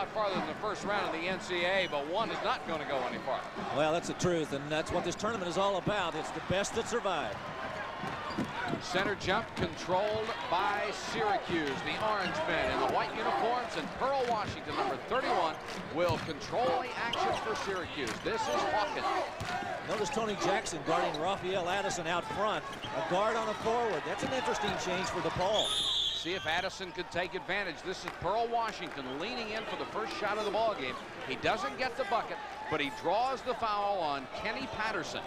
lot farther than the first round of the NCAA, but one is not going to go any farther. Well, that's the truth, and that's what this tournament is all about. It's the best that survive. Center jump controlled by Syracuse. The orange men in the white uniforms, and Pearl Washington, number 31, will control the action for Syracuse. This is Hawkins. Notice Tony Jackson guarding Raphael Addison out front. A guard on a forward. That's an interesting change for DePaul. See if Addison could take advantage. This is Pearl Washington leaning in for the first shot of the ball game. He doesn't get the bucket, but he draws the foul on Kenny Patterson.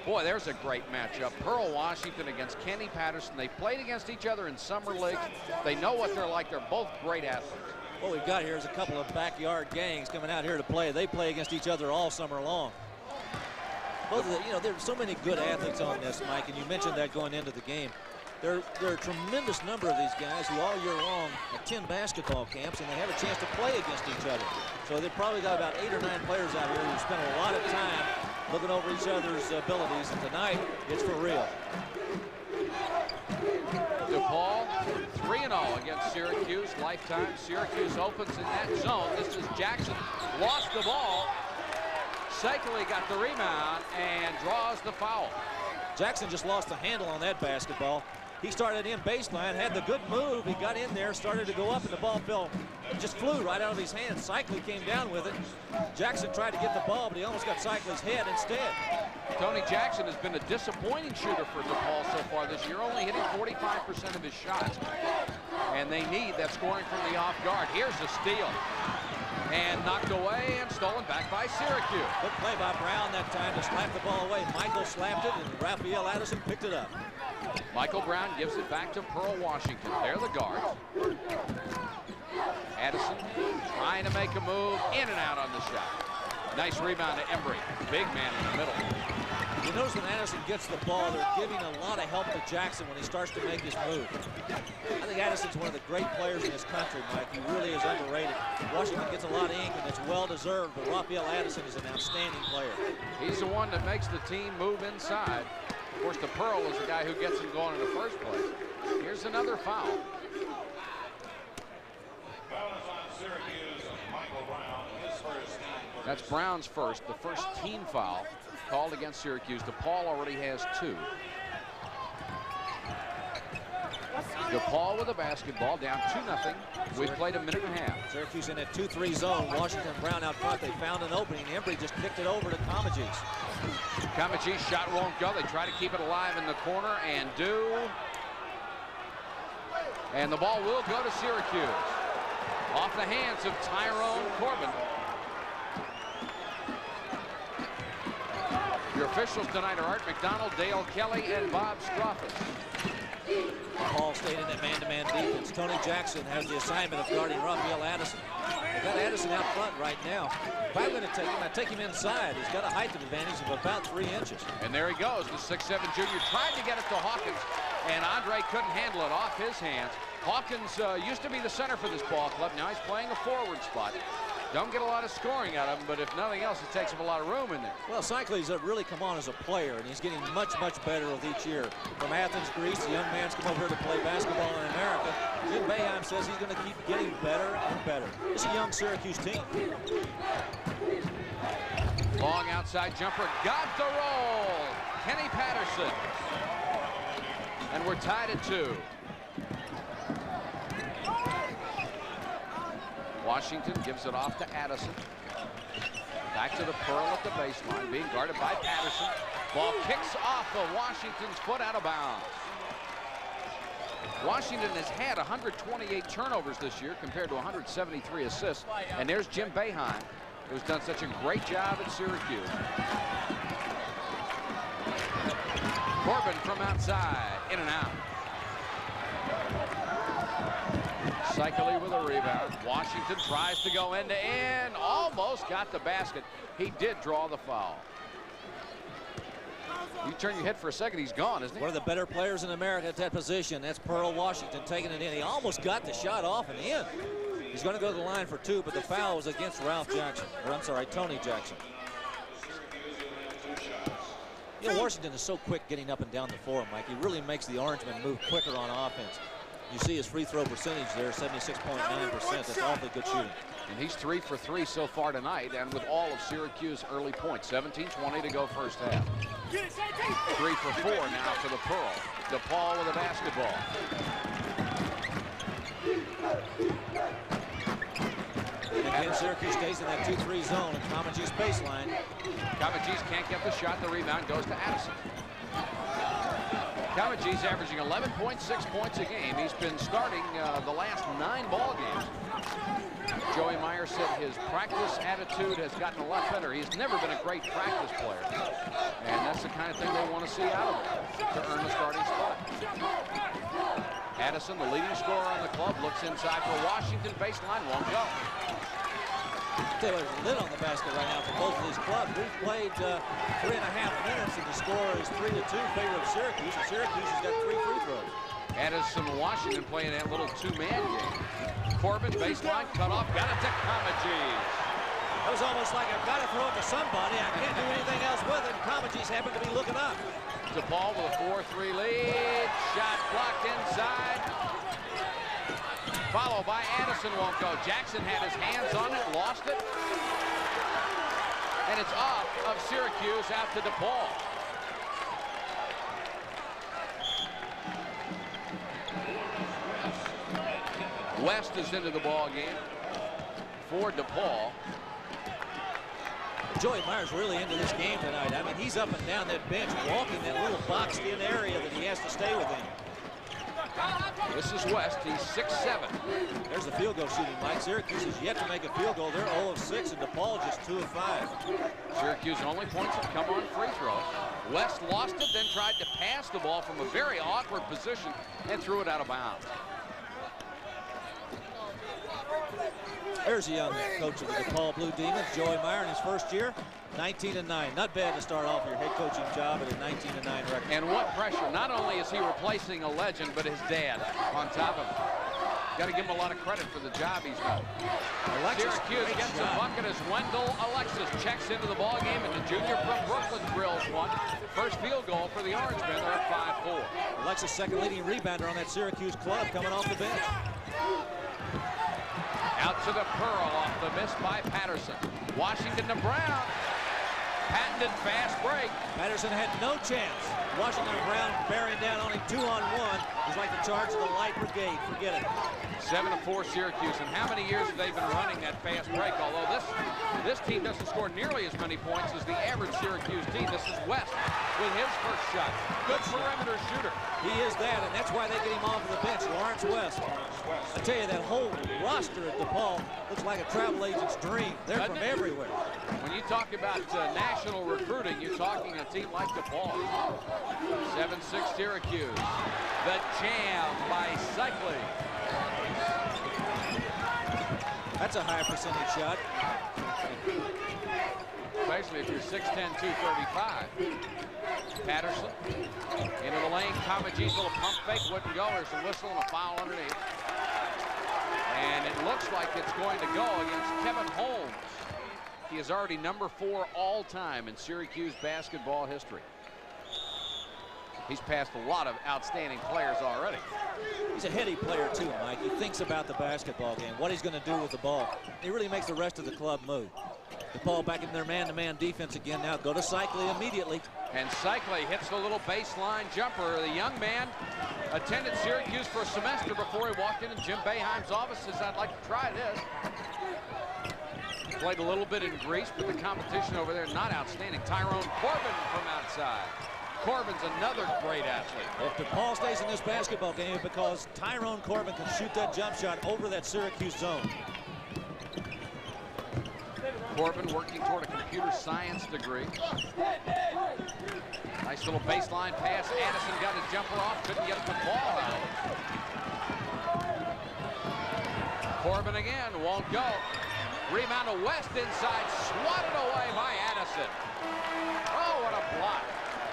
Boy, there's a great matchup. Pearl Washington against Kenny Patterson. They played against each other in summer leagues. They know what they're like. They're both great athletes. What we've got here is a couple of backyard gangs coming out here to play. They play against each other all summer long. Both of the, you know, there's so many good athletes on this, Mike, and you mentioned that going into the game. There are a tremendous number of these guys who all year long attend basketball camps, and they have a chance to play against each other. So they've probably got about 8 or 9 players out here who spend a lot of time looking over each other's abilities, and tonight it's for real. DePaul 3-0 against Syracuse. Lifetime. Syracuse opens in that zone. This is Jackson. Lost the ball. Seikaly got the rebound and draws the foul. Jackson just lost the handle on that basketball. He started in baseline, had the good move. He got in there, started to go up, and the ball just flew right out of his hands. Seikaly came down with it. Jackson tried to get the ball, but he almost got Seikaly's head instead. Tony Jackson has been a disappointing shooter for DePaul so far this year, only hitting 45% of his shots. And they need that scoring from the off guard. Here's a steal. And knocked away and stolen back by Syracuse. Good play by Brown that time to slap the ball away. Michael slapped it, and Raphael Addison picked it up. Michael Brown gives it back to Pearl Washington. They're the guards. Addison trying to make a move, in and out on the shot. Nice rebound to Embry. Big man in the middle. You notice when Addison gets the ball, they're giving a lot of help to Jackson when he starts to make his move. I think Addison's one of the great players in this country, Mike. He really is underrated. Washington gets a lot of ink, and it's well-deserved, but Raphael Addison is an outstanding player. He's the one that makes the team move inside. Of course, the Pearl is the guy who gets him going in the first place. Here's another foul. That's Brown's first, the first team foul called against Syracuse. DePaul already has 2. DePaul with a basketball, down 2-0. We've played a minute and a half. Syracuse in a 2-3 zone. Washington Brown out front. They found an opening. Embry just kicked it over to Comagese. Comagese shot won't go. They try to keep it alive in the corner and do. And the ball will go to Syracuse. Off the hands of Tyrone Corbin. Your officials tonight are Art McDonald, Dale Kelly, and Bob Stroffus. Paul stayed in that man-to-man defense. Tony Jackson has the assignment of guarding Raphael Addison. They've got Addison out front right now. If I'm going to take him, I take him inside. He's got a height advantage of about 3 inches. And there he goes, the 6'7" junior. Tried to get it to Hawkins, and Andre couldn't handle it off his hands. Hawkins used to be the center for this ball club. Now he's playing a forward spot. Don't get a lot of scoring out of him, but if nothing else, it takes up a lot of room in there. Well, Seikaly's really come on as a player, and he's getting much, much better with each year. From Athens, Greece, the young man's come over here to play basketball in America. Jim Boeheim says he's going to keep getting better and better. It's a young Syracuse team. Long outside jumper, got the roll. Kenny Patterson. And we're tied at 2. Washington gives it off to Addison. Back to the Pearl at the baseline, being guarded by Patterson. Ball kicks off of Washington's foot out of bounds. Washington has had 128 turnovers this year compared to 173 assists. And there's Jim Boeheim, who's done such a great job at Syracuse. Corbin from outside, in and out. Seikaly with a rebound. Washington tries to go end-to-end. Almost got the basket. He did draw the foul. You turn your head for a second, he's gone, isn't he? One of the better players in America at that position. That's Pearl Washington taking it in. He almost got the shot off and in. He's going to go to the line for 2, but the foul was against Ralph Jackson. Or I'm sorry, Tony Jackson. You know, Washington is so quick getting up and down the floor, Mike. He really makes the Orangemen move quicker on offense. You see his free throw percentage there, 76.9%. That's awfully good shooting. And he's 3 for 3 so far tonight, and with all of Syracuse early points. 17-20 to go first half. 3 for 4 now for the Pearl. DePaul with the basketball. And again, Syracuse stays in that 2-3 zone. And Kamaji's baseline. Kamaji's can't get the shot. The rebound goes to Addison. Kamaji's averaging 11.6 points a game. He's been starting the last 9 ball games. Joey Meyer said his practice attitude has gotten a lot better. He's never been a great practice player. And that's the kind of thing they want to see out of him to earn a starting spot. Addison, the leading scorer on the club, looks inside for Washington. Baseline won't go. There's a lid on the basket right now for both of these clubs. We've played 3.5 minutes, and the score is 3-2 in favor of Syracuse. And Syracuse has got 3 free throws. Addison and Washington playing that little 2-man game. Corbin, baseline, cut off, got it to Kamaji. That was almost like I've got to throw it to somebody. I can't do anything else with it. Kamaji's happened to be looking up. DePaul with a 4-3 lead. Shot blocked inside. Followed by Addison, won't go. Jackson had his hands on it, lost it. And it's off of Syracuse out to DePaul. West is into the ball game for DePaul. Joey Meyer's really into this game tonight. I mean, he's up and down that bench, walking that little boxed-in area that he has to stay within. This is West. He's 6'7". There's the field goal shooting, Mike. Syracuse has yet to make a field goal. They're 0 of 6, and DePaul just 2 of 5. Syracuse only points have come on free throws. West lost it, then tried to pass the ball from a very awkward position and threw it out of bounds. There's a young coach of the DePaul Blue Demons, Joey Meyer, in his first year, 19-9. Not bad to start off your head coaching job at a 19-9 record. And what pressure. Not only is he replacing a legend, but his dad on top of him. Got to give him a lot of credit for the job he's done. Syracuse gets a bucket as Wendell Alexis checks into the ball game, and the junior from Brooklyn drills one. First field goal for the Orangemen. They're up 5-4. Alexis, second leading rebounder on that Syracuse club, coming off the bench. Out to the Pearl off the miss by Patterson. Washington to Brown. Patented fast break. Patterson had no chance. Washington and Brown bearing down only 2-on-1. He's like the charge of the Light Brigade. Forget it. 7-4 Syracuse. And how many years have they been running that fast break? Although this team doesn't score nearly as many points as the average Syracuse team. This is West with his first shot. Good perimeter shooter. He is that, and that's why they get him off of the bench. Lawrence West. I tell you, that whole roster at DePaul looks like a travel agent's dream. They're from everywhere. When you talk about national recruiting, you're talking a team like DePaul. 7-6 Syracuse. The jam by Cycling. That's a high percentage shot. Especially if you're 6'10", 235. Patterson into the lane. Kamaji's little pump fake wouldn't go. There's a whistle and a foul underneath. And it looks like it's going to go against Kevin Holmes. He is already number 4 all-time in Syracuse basketball history. He's passed a lot of outstanding players already. He's a heady player too, Mike. He thinks about the basketball game, what he's going to do with the ball. He really makes the rest of the club move. DePaul back in their man-to-man defense again now. Go to Cycling immediately. And Cycling hits the little baseline jumper. The young man attended Syracuse for a semester before he walked into Jim Boeheim's office. Says, I'd like to try this. Played a little bit in Greece, but the competition over there not outstanding. Tyrone Corbin from outside. Corbin's another great athlete. If DePaul stays in this basketball game, because Tyrone Corbin can shoot that jump shot over that Syracuse zone. Corbin working toward a computer science degree. Nice little baseline pass. Addison got his jumper off, couldn't get the ball out. Corbin again, won't go. Rebound to West inside, swatted away by Addison. Oh, what a block.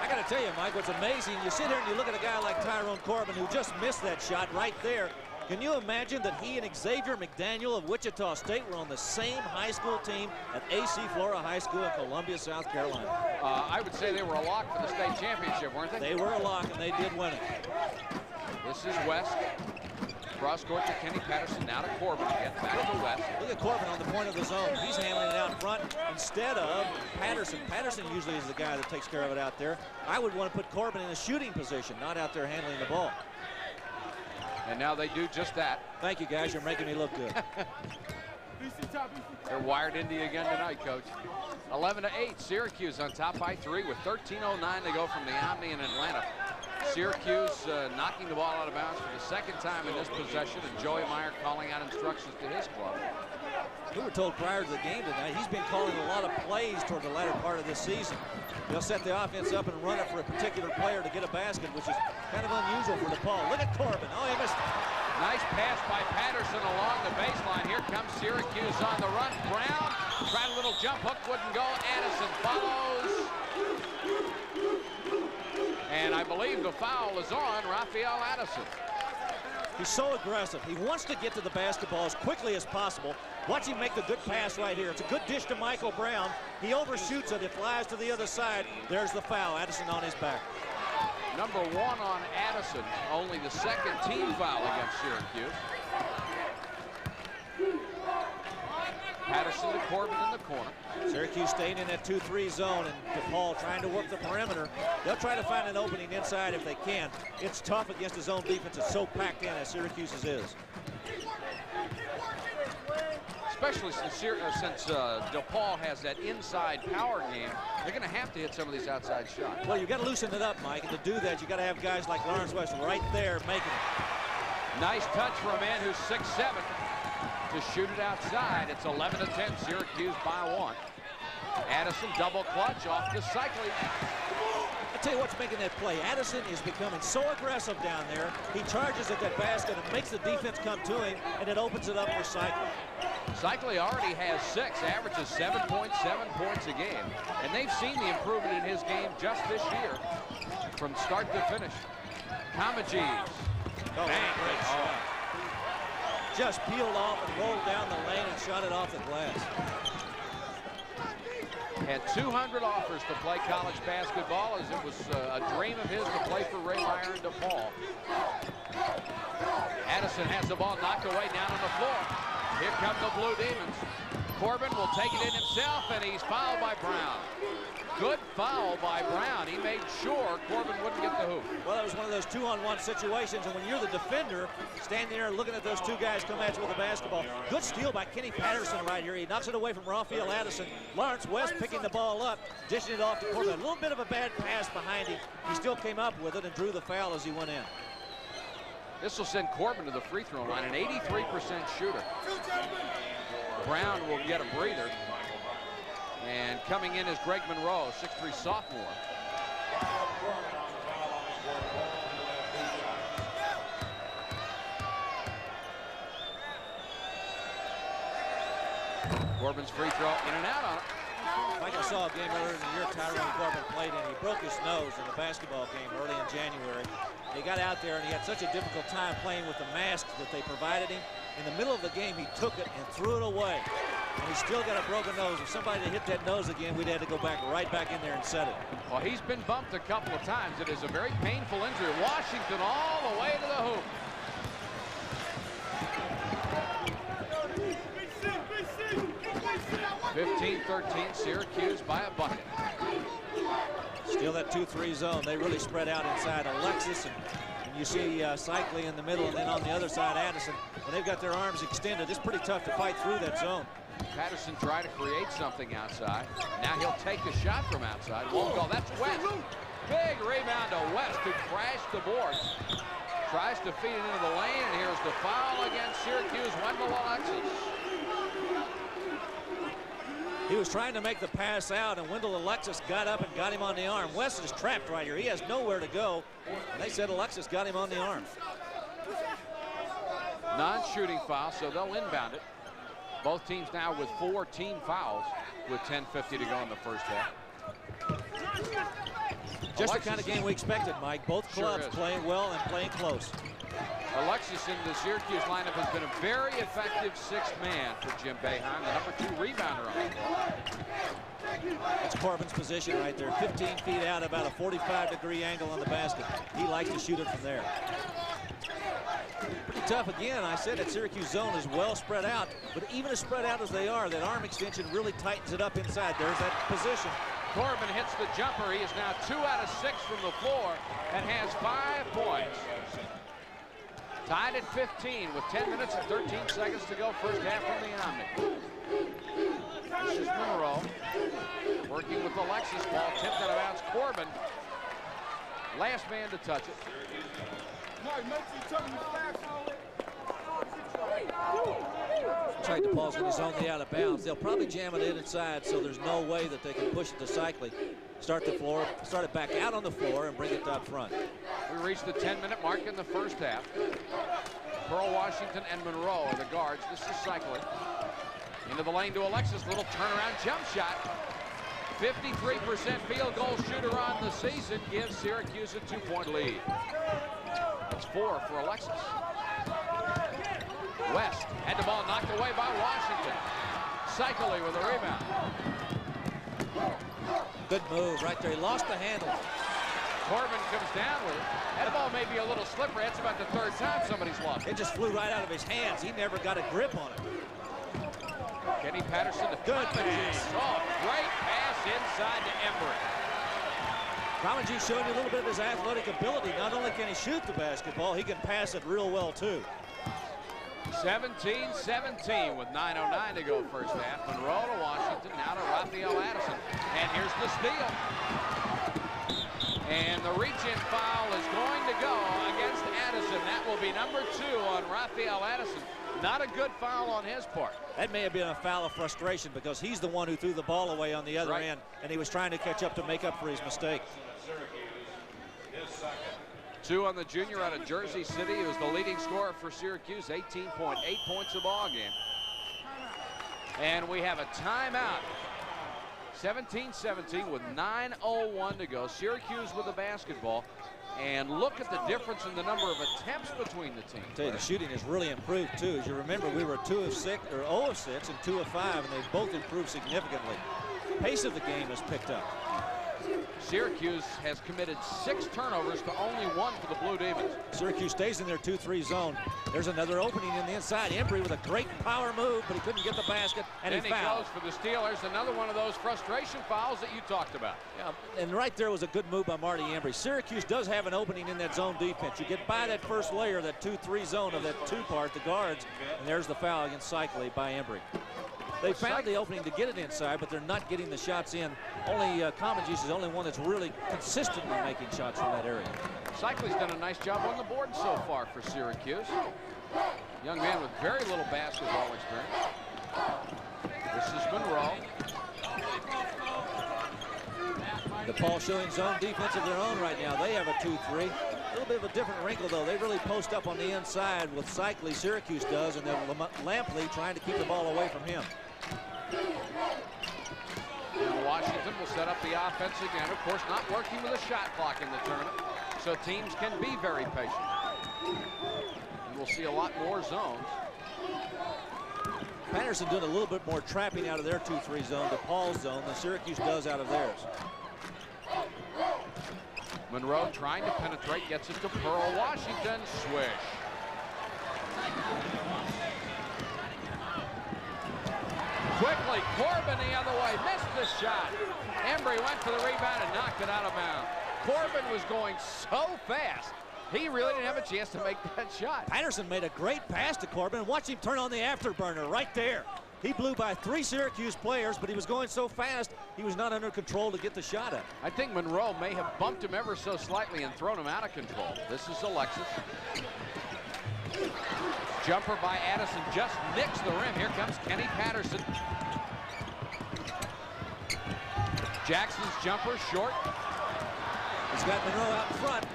I got to tell you, Mike, what's amazing, you sit here and you look at a guy like Tyrone Corbin who just missed that shot right there. Can you imagine that he and Xavier McDaniel of Wichita State were on the same high school team at AC Flora High School in Columbia, South Carolina? I would say they were a lock for the state championship, weren't they? They were a lock, and they did win it. This is West. Cross court to Kenny Patterson, now to Corbin again, back to West. Look at Corbin on the point of the zone. He's handling it out front instead of Patterson. Patterson usually is the guy that takes care of it out there. I would want to put Corbin in a shooting position, not out there handling the ball. And now they do just that. Thank you, guys. You're making me look good. They're wired into you again tonight, Coach. 11-8, Syracuse on top by 3 with 13:09 to go from the Omni in Atlanta. Syracuse knocking the ball out of bounds for the second time in this possession, and Joey Meyer calling out instructions to his club. We were told prior to the game tonight, he's been calling a lot of plays toward the latter part of this season. He'll set the offense up and run it for a particular player to get a basket, which is kind of unusual for DePaul. Look at Corbin. Oh, he missed. Nice pass by Patterson along the baseline. Here comes Syracuse on the run. Brown tried a little jump hook, wouldn't go. Addison follows. And I believe the foul is on Raphael Addison. He's so aggressive. He wants to get to the basketball as quickly as possible. Watch him make the good pass right here. It's a good dish to Michael Brown. He overshoots it. It flies to the other side. There's the foul. Addison on his back. Number 1 on Addison. Only the second team foul against Syracuse. Patterson to Corbin in the corner. Syracuse staying in that 2-3 zone, and DePaul trying to work the perimeter. They'll try to find an opening inside if they can. It's tough against his own defense. It's so packed in as Syracuse's is. Especially since DePaul has that inside power game, they're going to have to hit some of these outside shots. Well, you've got to loosen it up, Mike, and to do that, you've got to have guys like Lawrence West right there making it. Nice touch for a man who's 6'7". To shoot it outside. It's 11-10, Syracuse by 1. Addison double clutch off the cycling. I'll tell you what's making that play. Addison is becoming so aggressive down there. He charges at that basket and makes the defense come to him, and it opens it up for Cycling. Cycling already has 6, averages 7.7 points a game. And they've seen the improvement in his game just this year from start to finish. Kamaji's. Oh, great shot. Just peeled off and rolled down the lane and shot it off the glass. Had 200 offers to play college basketball, as it was a dream of his to play for Ray Meyer and DePaul. Addison has the ball knocked away down on the floor. Here come the Blue Demons. Corbin will take it in himself, and he's fouled by Brown. Good foul by Brown. He made sure Corbin wouldn't get the hoop. Well, that was one of those 2-on-1 situations, and when you're the defender, standing there looking at those two guys come at you with a basketball. Good steal by Kenny Patterson right here. He knocks it away from Raphael Addison. Lawrence West picking the ball up, dishing it off to Corbin. A little bit of a bad pass behind him. He still came up with it and drew the foul as he went in. This will send Corbin to the free throw line, an 83% shooter. Brown will get a breather. And coming in is Greg Monroe, 6'3" sophomore. Corbin's free throw in and out on it. Mike, I saw a game earlier in the year Tyrone Corbin played in. He broke his nose in a basketball game early in January. He got out there and he had such a difficult time playing with the mask that they provided him. In the middle of the game, he took it and threw it away. And he's still got a broken nose. If somebody had hit that nose again, we'd have to go right back in there and set it. Well, he's been bumped a couple of times. It is a very painful injury. Washington all the way to the hoop. (15-13), Syracuse by a bucket. Still that 2-3 zone. They really spread out inside. Alexis and you see Cycling in the middle, and then on the other side, Addison. When they've got their arms extended, it's pretty tough to fight through that zone. Patterson tried to create something outside. Now he'll take a shot from outside. Won't go. That's West. Big rebound to West, who crashed the boards. Tries to feed it into the lane, and here's the foul against Syracuse, Wendell Alexis. He was trying to make the pass out, and Wendell Alexis got up and got him on the arm. West is trapped right here. He has nowhere to go. And they said Alexis got him on the arm. Non-shooting foul, so they'll inbound it. Both teams now with 4 team fouls with 10:50 to go in the first half. Just the kind of game we expected, Mike. Both clubs playing well and playing close. Alexis in the Syracuse lineup has been a very effective 6th man for Jim Boeheim, the number 2 rebounder on the floor. That's Corbin's position right there. 15 feet out, about a 45-degree angle on the basket. He likes to shoot it from there. Pretty tough again. I said that Syracuse zone is well spread out, but even as spread out as they are, that arm extension really tightens it up inside. There's that position. Corbin hits the jumper. He is now 2 out of 6 from the floor and has 5 points. Tied at 15 with 10 minutes and 13 seconds to go. First half from the Omni. This is Monroe working with Alexis. Ball tipped out of bounds. Corbin, last man to touch it. Looks like DePaul's going to zone the out of bounds. They'll probably jam it inside, so there's no way that they can push it to Cycli. Start it back out on the floor and bring it up front. We reached the 10-minute mark in the first half. Pearl Washington and Monroe are the guards. This is Cycli. Into the lane to Alexis. Little turnaround jump shot. 53% field goal shooter on the season gives Syracuse a 2-point lead. That's 4 for Alexis. West had the ball knocked away by Washington. Cycli with a rebound. Good move right there. He lost the handle. Corbin comes down with it. That ball may be a little slippery. That's about the 3rd time somebody's lost it. It just flew right out of his hands. He never got a grip on it. Kenny Patterson to good pass. Oh, great pass inside to Embry. Common showing you a little bit of his athletic ability. Not only can he shoot the basketball, he can pass it real well too. 17-17 with 9:09 to go first half. Monroe to Washington, now to Raphael Addison. And here's the steal. And the reach-in foul is going to go against Addison. That will be number 2 on Raphael Addison. Not a good foul on his part. That may have been a foul of frustration because he's the one who threw the ball away on the other end, and he was trying to catch up to make up for his mistake. 2 on the junior out of Jersey City. He was the leading scorer for Syracuse, 18.8 points a ball game. And we have a timeout. 17-17 with 9:01 to go. Syracuse with the basketball. And look at the difference in the number of attempts between the teams. I tell you, the shooting has really improved too. As you remember, we were 2 of 6 or 0 of 6 and 2 of 5, and they've both improved significantly. Pace of the game has picked up. Syracuse has committed 6 turnovers to only 1 for the Blue Demons. Syracuse stays in their 2-3 zone. There's another opening in the inside. Embry with a great power move, but he couldn't get the basket, and then he fouled. Goes for the steal. There's another one of those frustration fouls that you talked about. Yeah, and right there was a good move by Marty Embry. Syracuse does have an opening in that zone defense. You get by that first layer, that 2-3 zone of that 2-part, the guards, and there's the foul against Cycli by Embry. They found the opening to get it inside, but they're not getting the shots in. Only Common Juice is the only one that's really consistently making shots from that area. Cycli's done a nice job on the board so far for Syracuse. Young man with very little basketball experience. This is Monroe. DePaul showing zone defense of their own right now. They have a 2-3. A little bit of a different wrinkle, though. They really post up on the inside with Cycli, Syracuse does, and then Lampley trying to keep the ball away from him. And Washington will set up the offense again. Of course, not working with a shot clock in the tournament, so teams can be very patient. And we'll see a lot more zones. Patterson doing a little bit more trapping out of their 2-3 zone, DePaul's zone, than Syracuse does out of theirs. Monroe trying to penetrate, gets it to Pearl Washington. Swish. Quickly, Corbin the other way, missed the shot. Embry went for the rebound and knocked it out of bounds. Corbin was going so fast, he really didn't have a chance to make that shot. Patterson made a great pass to Corbin. Watch him turn on the afterburner right there. He blew by 3 Syracuse players, but he was going so fast, he was not under control to get the shot up. I think Monroe may have bumped him ever so slightly and thrown him out of control. This is Alexis. Jumper by Addison just nicks the rim. Here comes Kenny Patterson. Jackson's jumper short. He's got Monroe out in front.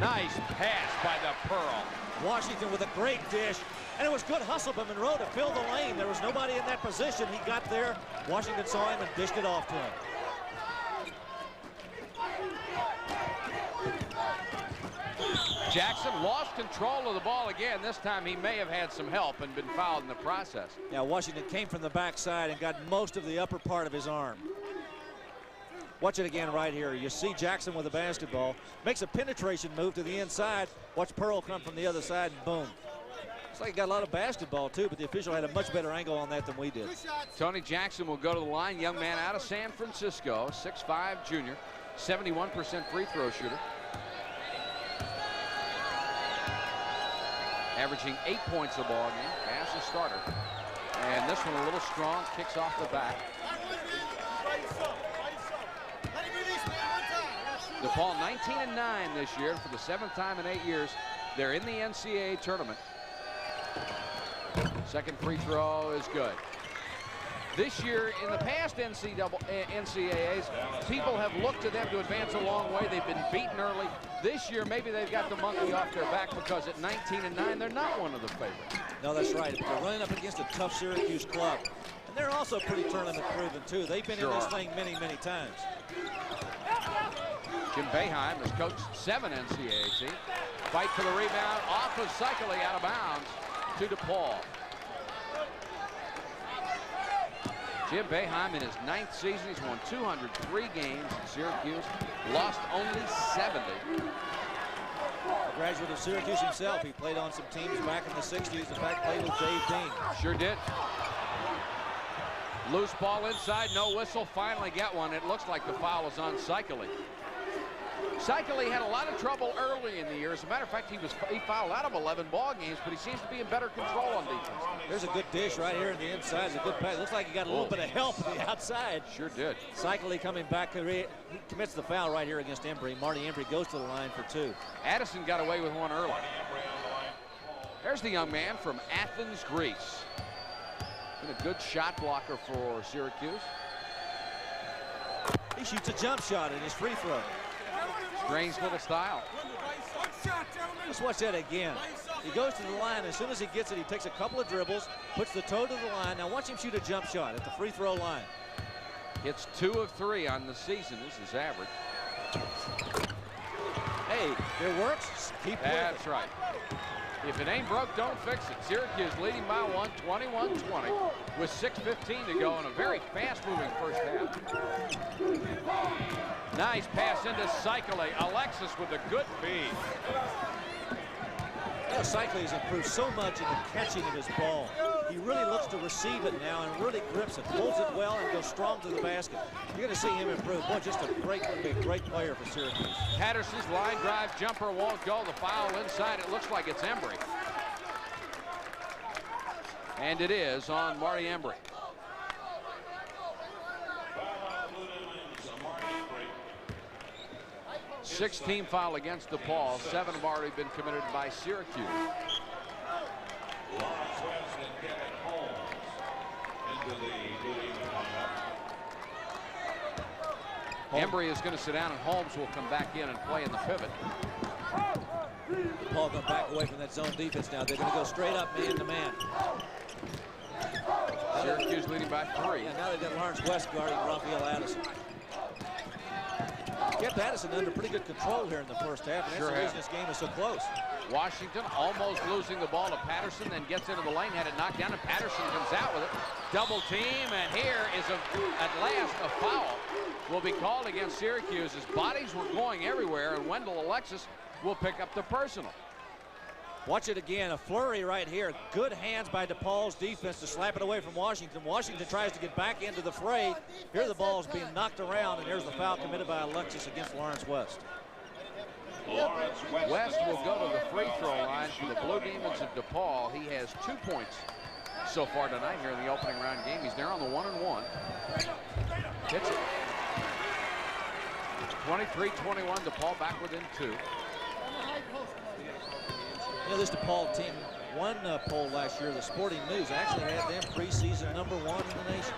Nice pass by the Pearl. Washington with a great dish. And it was good hustle by Monroe to fill the lane. There was nobody in that position. He got there. Washington saw him and dished it off to him. Jackson lost control of the ball again. This time he may have had some help and been fouled in the process. Now Washington came from the backside and got most of the upper part of his arm. Watch it again right here. You see Jackson with the basketball. Makes a penetration move to the inside. Watch Pearl come from the other side and boom. Looks like he got a lot of basketball, too, but the official had a much better angle on that than we did. Tony Jackson will go to the line. Young man out of San Francisco, 6'5" junior, 71% free throw shooter. Averaging 8 points a ball game as a starter. And this one a little strong, kicks off the back. DePaul 19-9 this year. For the 7th time in 8 years, they're in the NCAA tournament. Second free throw is good. This year, in the past NCAAs, people have looked to them to advance a long way. They've been beaten early. This year, maybe they've got the monkey off their back because at 19-9, they're not one of the favorites. No, that's right. But they're running up against a tough Syracuse club. And they're also pretty tournament proven, too. They've been in this thing many, many times. Jim Boeheim has coached 7 NCAA teams. Fight for the rebound. Off of Cycling, out of bounds to DePaul. Jim Boeheim in his 9th season, he's won 203 games in Syracuse, lost only 70. A graduate of Syracuse himself, he played on some teams back in the 60s. In fact, played with Dave Dean. Sure did. Loose ball inside, no whistle, finally get one. It looks like the foul is on Cycling. Cycling had a lot of trouble early in the year. As a matter of fact, he fouled out of 11 ball games, but he seems to be in better control on defense. There's a good dish right here in the inside. It's a good pass. Looks like he got a little bit of help on the outside. Sure did. Cycling coming back. He commits the foul right here against Embry. Marty Embry goes to the line for 2. Addison got away with one early. There's the young man from Athens, Greece. Been a good shot blocker for Syracuse. He shoots a jump shot in his free throw. Strange little style. Let's watch that again. He goes to the line. As soon as he gets it, he takes a couple of dribbles, puts the toe to the line. Now watch him shoot a jump shot at the free throw line. It's 2 of 3 on the season. This is average. Hey, it works. Keep That's right. If it ain't broke, don't fix it. Syracuse leading by 1, 21-20, with 6:15 to go in a very fast-moving first half. Nice pass into Cycling. Alexis with a good feed. You know, Cycling has improved so much in the catching of his ball. He really looks to receive it now and really grips it, holds it well, and goes strong to the basket. You're going to see him improve. Boy, just a great player for Syracuse. Patterson's line drive jumper won't go. The foul inside. It looks like it's Embry. And it is on Marty Embry. Six-team foul against DePaul. 7 have already been committed by Syracuse. Embry is going to sit down, and Holmes will come back in and play in the pivot. Paul going to back away from that zone defense now. They're going to go straight up man-to-man. Syracuse leading by 3. Yeah, now they've got Lawrence West guarding Raphael Addison. Kept Addison under pretty good control here in the first half, and that's the reason this game is so close. Washington almost losing the ball to Patterson, then gets into the lane, had it knocked down, and Patterson comes out with it. Double team, and here is at last a foul will be called against Syracuse as bodies were going everywhere, and Wendell Alexis will pick up the personal. Watch it again, a flurry right here. Good hands by DePaul's defense to slap it away from Washington. Washington tries to get back into the fray. Here the ball is being knocked around, and there's the foul committed by Alexis against Lawrence West. West will go to the free throw line for the Blue Demons of DePaul. He has 2 points so far tonight here in the opening round game. He's there on the 1-and-1. Hits it. 23-21, DePaul back within 2. You know, this DePaul team won a poll last year. The Sporting News actually had them preseason #1 in the nation.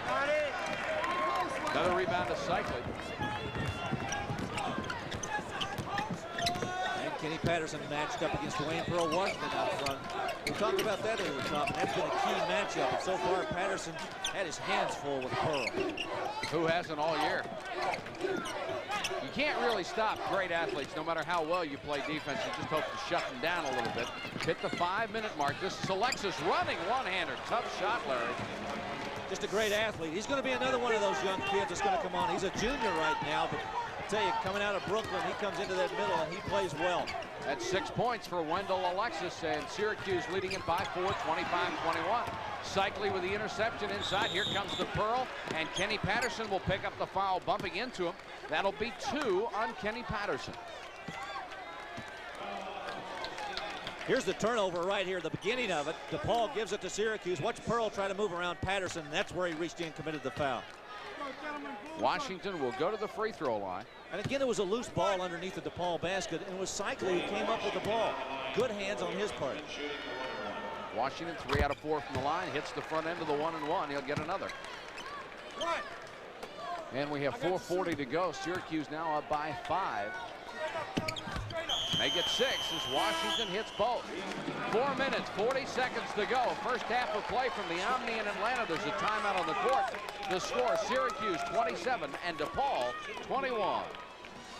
Another rebound to Cycling. And Kenny Patterson matched up against Dwayne Pearl Washington out front. We talked about that at the top, and that's been a key matchup. And so far, Patterson had his hands full with Pearl. Who hasn't all year? You can't really stop great athletes no matter how well you play defense. You just hope to shut them down a little bit. Hit the 5-minute mark. This is Alexis running one-hander. Tough shot, Larry. Just a great athlete. He's going to be another one of those young kids that's going to come on. He's a junior right now, but I tell you, coming out of Brooklyn, he comes into that middle and he plays well. That's 6 points for Wendell Alexis, and Syracuse leading it by 4, 25-21. Cycli with the interception inside. Here comes the Pearl, and Kenny Patterson will pick up the foul, bumping into him. That'll be 2 on Kenny Patterson. Here's the turnover right here, the beginning of it. DePaul gives it to Syracuse. Watch Pearl try to move around Patterson, and that's where he reached in and committed the foul. Washington will go to the free throw line. And again, it was a loose ball underneath the DePaul basket, and it was Cycli who came up with the ball. Good hands on his part. Washington 3 out of 4 from the line, hits the front end of the 1-and-1. He'll get another. And we have 4:40 to go. Syracuse now up by 5. Make it 6 as Washington hits both. 4 minutes, 40 seconds to go. First half of play from the Omni in Atlanta. There's a timeout on the court. The score, Syracuse 27 and DePaul 21.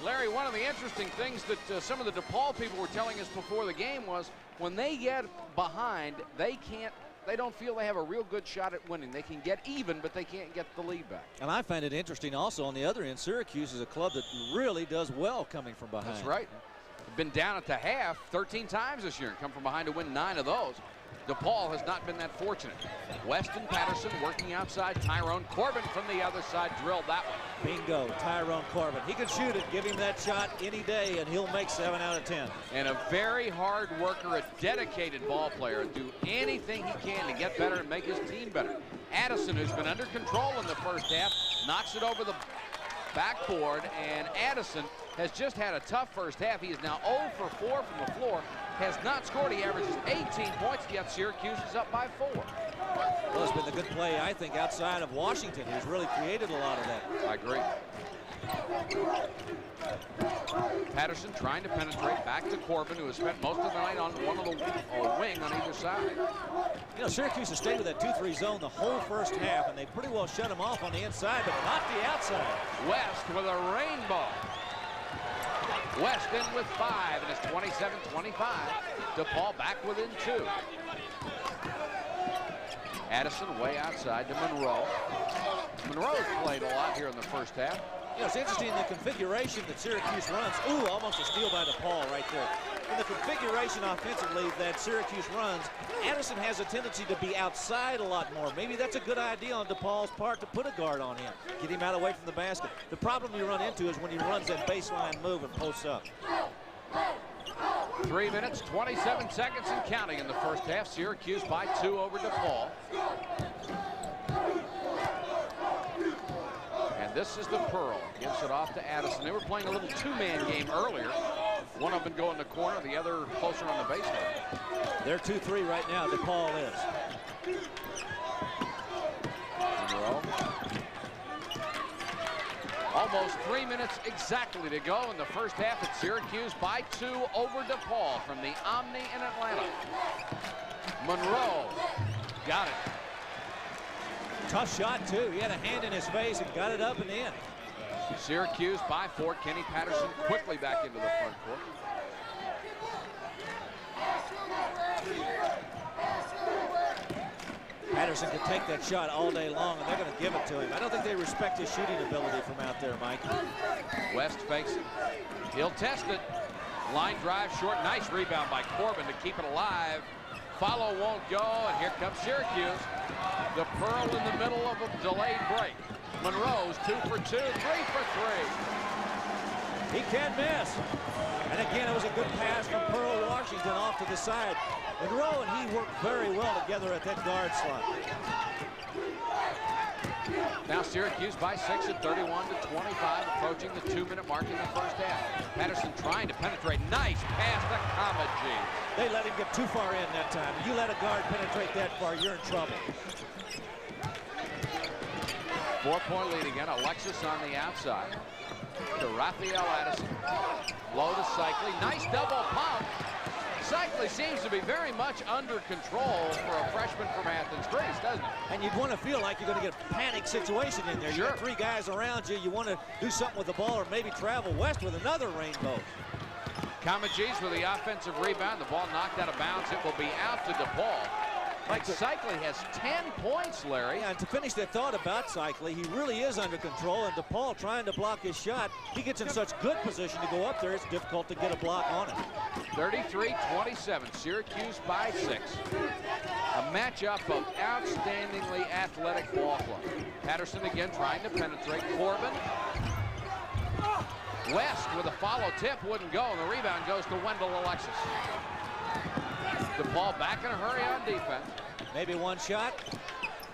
Larry, one of the interesting things that some of the DePaul people were telling us before the game was when they get behind, they don't feel they have a real good shot at winning. They can get even, but they can't get the lead back. And I find it interesting also on the other end, Syracuse is a club that really does well coming from behind. That's right. Been down at the half 13 times this year and come from behind to win 9 of those. DePaul has not been that fortunate. Weston Patterson working outside. Tyrone Corbin from the other side drilled that one. Bingo, Tyrone Corbin. He can shoot it. Give him that shot any day, and he'll make 7 out of 10. And a very hard worker, a dedicated ball player. Do anything he can to get better and make his team better. Addison, who's been under control in the first half, knocks it over the backboard, and Addison has just had a tough first half. He is now 0 for 4 from the floor, has not scored. He averages 18 points, yet Syracuse is up by 4. Well, it's been a good play, I think, outside of Washington, who's really created a lot of that. I agree. Patterson trying to penetrate back to Corbin, who has spent most of the night on one of the wing on either side. You know, Syracuse has stayed with that 2-3 zone the whole first half, and they pretty well shut him off on the inside, but not the outside. West with a rainbow. West in with 5, and it's 27-25. DePaul back within 2. Addison way outside to Monroe. Monroe's played a lot here in the first half. You know, it's interesting the configuration that Syracuse runs. Ooh, almost a steal by DePaul right there. In the configuration offensively that Syracuse runs, Addison has a tendency to be outside a lot more. Maybe that's a good idea on DePaul's part to put a guard on him, get him out away from the basket. The problem you run into is when he runs that baseline move and posts up. 3 minutes, 27 seconds and counting in the first half. Syracuse by 2 over DePaul. And this is the Pearl. Gives it off to Addison. They were playing a little 2-man game earlier. One of them go in the corner, the other closer on the baseline. They're 2-3 right now, DePaul is. Monroe. Almost 3 minutes exactly to go in the first half at Syracuse by 2 over DePaul from the Omni in Atlanta. Monroe got it. Tough shot, too. He had a hand in his face and got it up and in. Syracuse by 4. Kenny Patterson quickly back into the front court. Patterson could take that shot all day long, and they're going to give it to him. I don't think they respect his shooting ability from out there, Mike. West fakes it. He'll test it. Line drive short. Nice rebound by Corbin to keep it alive. Follow won't go, and here comes Syracuse. The Pearl in the middle of a delayed break. Monroe's 2 for 2, 3 for 3. He can't miss. And again, it was a good pass from Pearl Washington off to the side. Monroe and he worked very well together at that guard slot. Now Syracuse by 6 at 31-25, approaching the 2-minute mark in the first half. Patterson trying to penetrate. Nice pass to Kamaji. They let him get too far in that time. You let a guard penetrate that far, you're in trouble. 4-point lead again. Alexis on the outside to Raphael Addison. Low to Cycli. Nice double pump. Cycli seems to be very much under control for a freshman from Athens, Greece, doesn't he? And you'd want to feel like you're going to get a panic situation in there. Sure. You got 3 guys around you. You want to do something with the ball or maybe travel west with another rainbow. Kamaji's with the offensive rebound. The ball knocked out of bounds. It will be out to DePaul. Mike Cycli has 10 points, Larry. Yeah, and to finish that thought about Cycli, he really is under control, and DePaul trying to block his shot. He gets in such good position to go up there, it's difficult to get a block on it. 33-27, Syracuse by 6. A matchup of outstandingly athletic ball club. Patterson again trying to penetrate. Corbin. West with a follow tip, wouldn't go, and the rebound goes to Wendell Alexis. DePaul back in a hurry on defense. Maybe one shot.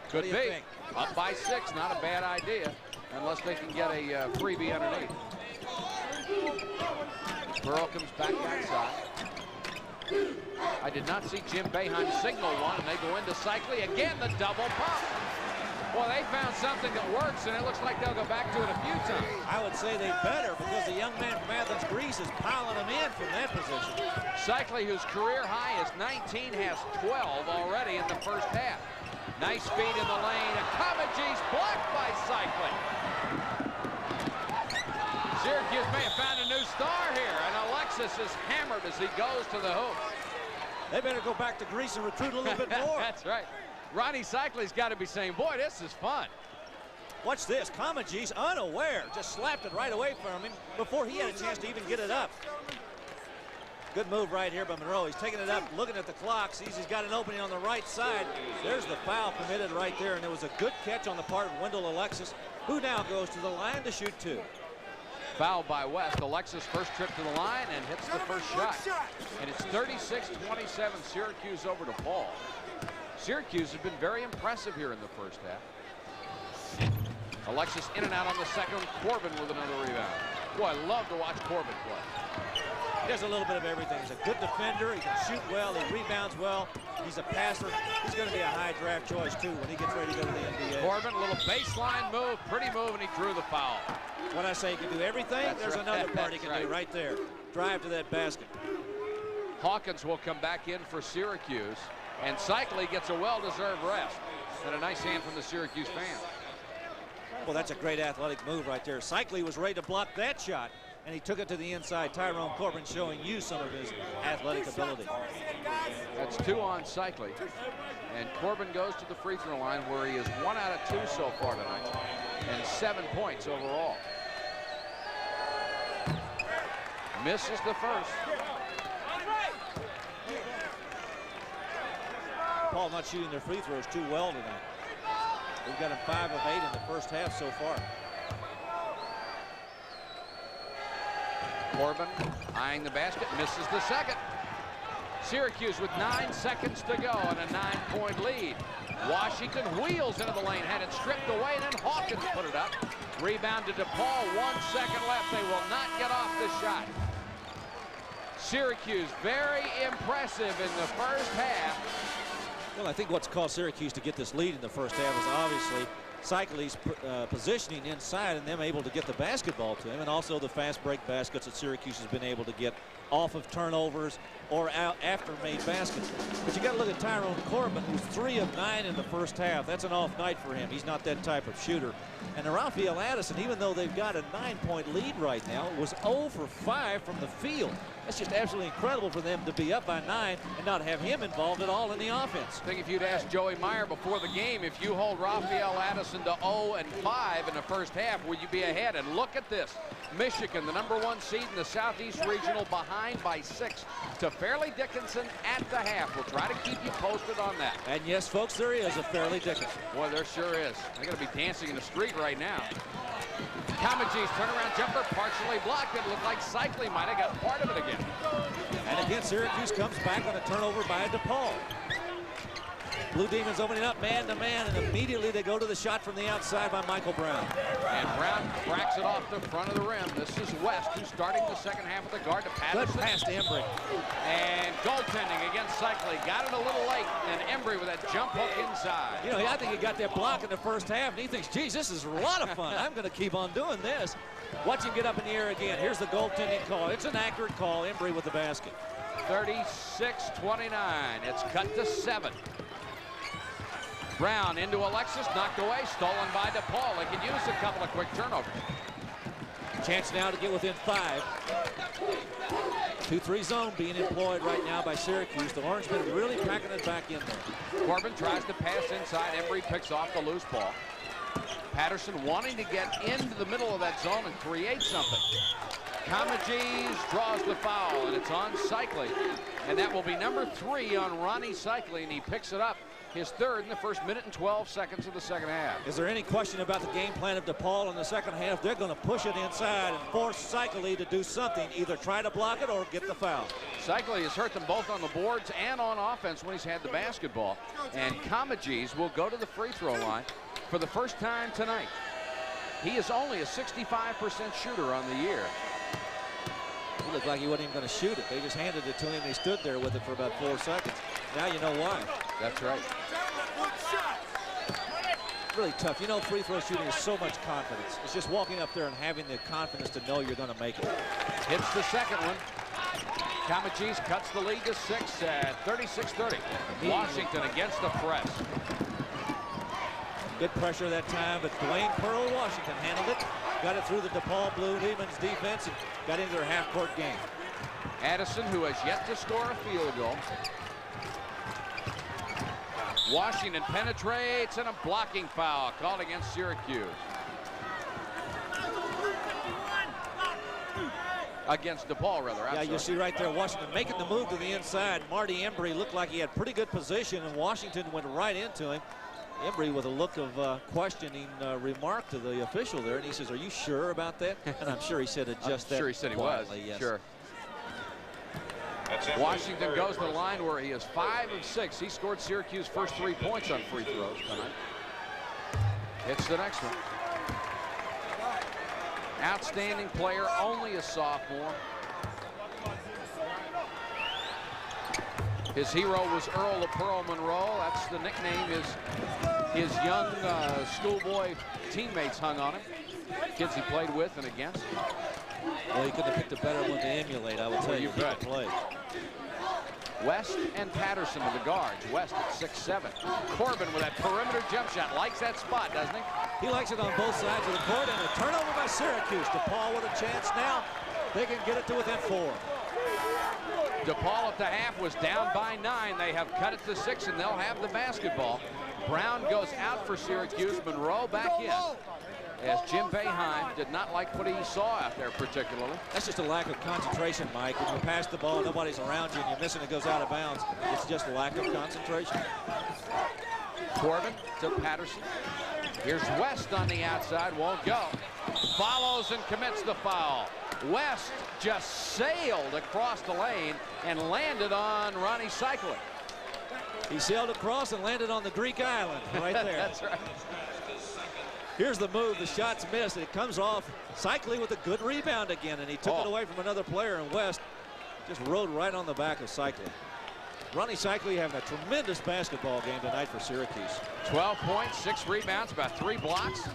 Could be. Up by 6, not a bad idea, unless they can get a freebie underneath. Burrow comes back outside. I did not see Jim Boeheim signal one, and they go into Cycli. Again, the double pump. Well, they found something that works, and it looks like they'll go back to it a few times. I would say they better, because the young man from Athens, Greece, is piling them in from that position. Cycli, whose career high is 19, has 12 already in the first half. Nice speed in the lane. Akamaji's blocked by Cycli. Syracuse may have found a new star here, and Alexis is hammered as he goes to the hoop. They better go back to Greece and recruit a little bit more. That's right. Ronnie Cycli's got to be saying, boy, this is fun. Watch this. Kamaji's unaware. Just slapped it right away from him before he had a chance to even get it up. Good move right here by Monroe. He's taking it up, looking at the clock, sees he's got an opening on the right side. There's the foul committed right there, and it was a good catch on the part of Wendell Alexis, who now goes to the line to shoot 2. Foul by West. Alexis first trip to the line and hits the first shot. And it's 36-27, Syracuse over to DePaul. Syracuse has been very impressive here in the first half. Alexis in and out on the second. Corbin with another rebound. Boy, I love to watch Corbin play. He does a little bit of everything. He's a good defender. He can shoot well. He rebounds well. He's a passer. He's going to be a high draft choice, too, when he gets ready to go to the NBA. Corbin, a little baseline move, pretty move, and he drew the foul. When I say he can do everything, there's another part he can do right there. Drive to that basket. Hawkins will come back in for Syracuse, and Cycli gets a well-deserved rest. And a nice hand from the Syracuse fans. Well, that's a great athletic move right there. Cycli was ready to block that shot, and he took it to the inside. Tyrone Corbin showing you some of his athletic ability. That's 2 on Cycli. And Corbin goes to the free throw line, where he is 1 out of 2 so far tonight, and 7 points overall. Misses the first. Paul not shooting their free throws too well tonight. They've got him 5 of 8 in the first half so far. Corbin eyeing the basket, misses the second. Syracuse with 9 seconds to go and a 9-point lead. Washington wheels into the lane, had it stripped away, and then Hawkins put it up. Rebound to DePaul, 1 second left. They will not get off the shot. Syracuse very impressive in the first half. Well, I think what's caused Syracuse to get this lead in the first half is obviously Cycli's positioning inside and them able to get the basketball to him, and also the fast break baskets that Syracuse has been able to get off of turnovers or out after made baskets. But you got to look at Tyrone Corbin, who's 3 of 9 in the first half. That's an off night for him. He's not that type of shooter. And Raphael Addison, even though they've got a 9-point lead right now, was 0 for 5 from the field. That's just absolutely incredible for them to be up by 9 and not have him involved at all in the offense. I think if you'd asked Joey Meyer before the game, if you hold Raphael Addison to 0 and 5 in the first half, would you be ahead? And look at this. Michigan, the #1 seed in the Southeast Regional, behind by 6 to Fairleigh Dickinson at the half. We'll try to keep you posted on that. And yes, folks, there is a Fairleigh Dickinson. Boy, there sure is. They're going to be dancing in the street right now. Kamaji's turnaround jumper partially blocked. It looked like Cycli might have got part of it again. And again, Syracuse comes back on a turnover by DePaul. Blue Demons opening up man-to-man, and immediately they go to the shot from the outside by Michael Brown. And Brown cracks it off the front of the rim. This is West, who's starting the second half of the guard to Patterson. Good pass to Embry. And goaltending against Cycli. Got it a little late, and Embry with that jump hook inside. You know, I think he got that block in the first half, and he thinks, geez, this is a lot of fun. I'm going to keep on doing this. Watch him get up in the air again. Here's the goaltending call. It's an accurate call. Embry with the basket. 36-29. It's cut to 7. Brown into Alexis, knocked away, stolen by DePaul. They can use a couple of quick turnovers. Chance now to get within 5. 2-3 zone being employed right now by Syracuse. The Orangemen really packing it back in there. Corbin tries to pass inside. Embry picks off the loose ball. Patterson wanting to get into the middle of that zone and create something. Comegys draws the foul, and it's on Cycli. And that will be number 3 on Ronnie Cycli, and he picks it up. His third in the first minute and 12 seconds of the second half. Is there any question about the game plan of DePaul in the second half? They're going to push it inside and force Cycli to do something, either try to block it or get the foul. Cycli has hurt them both on the boards and on offense when he's had the basketball. And Comegys will go to the free throw line for the first time tonight. He is only a 65% shooter on the year. He looked like he wasn't even going to shoot it. They just handed it to him, and he stood there with it for about 4 seconds. Now you know why. That's right. Really tough. You know, free throw shooting is so much confidence. It's just walking up there and having the confidence to know you're going to make it. Hits the second one. Comegys cuts the lead to 6 at 36-30. Washington against the press. Good pressure that time, but Dwayne Pearl Washington handled it. Got it through the DePaul Blue Demons defense and got into their half-court game. Addison, who has yet to score a field goal. Washington penetrates, and a blocking foul called against Syracuse. Against DePaul, rather. Yeah, you see right there, Washington making the move to the inside. Marty Embry looked like he had pretty good position, and Washington went right into him. Embry with a look of questioning remark to the official there, and he says, "Are you sure about that?" And I'm sure he said it just that. Sure, he said he quietly, was. yes. Sure. Washington goes to the line where he is 5 of 6. He scored Syracuse's first 3 points on free throws tonight. Hits the next one. Outstanding player, only a sophomore. His hero was Earl of Pearl Monroe. That's the nickname his young schoolboy teammates hung on him. Kids he played with and against. Well, he couldn't have picked a better one to emulate, I will tell you. Good play. West and Patterson are the guards. West at 6'7". Corbin with that perimeter jump shot. Likes that spot, doesn't he? He likes it on both sides of the court, and a turnover by Syracuse. DePaul with a chance now. They can get it to within 4. DePaul at the half was down by 9. They have cut it to 6, and they'll have the basketball. Brown goes out for Syracuse. Monroe back in, as Jim Boeheim did not like what he saw out there particularly. That's just a lack of concentration, Mike. When you pass the ball, nobody's around you, and you're missing, it goes out of bounds. It's just a lack of concentration. Corbin to Patterson. Here's West on the outside, won't go. Follows and commits the foul. West just sailed across the lane and landed on Ronnie Cycli. He sailed across and landed on the Greek island right there. That's right. Here's the move. The shot's missed. It comes off. Cycli with a good rebound again, and he took it away from another player, and West just rode right on the back of Cycli. Ronnie Cycli having a tremendous basketball game tonight for Syracuse. 12 points, 6 rebounds, about 3 blocks.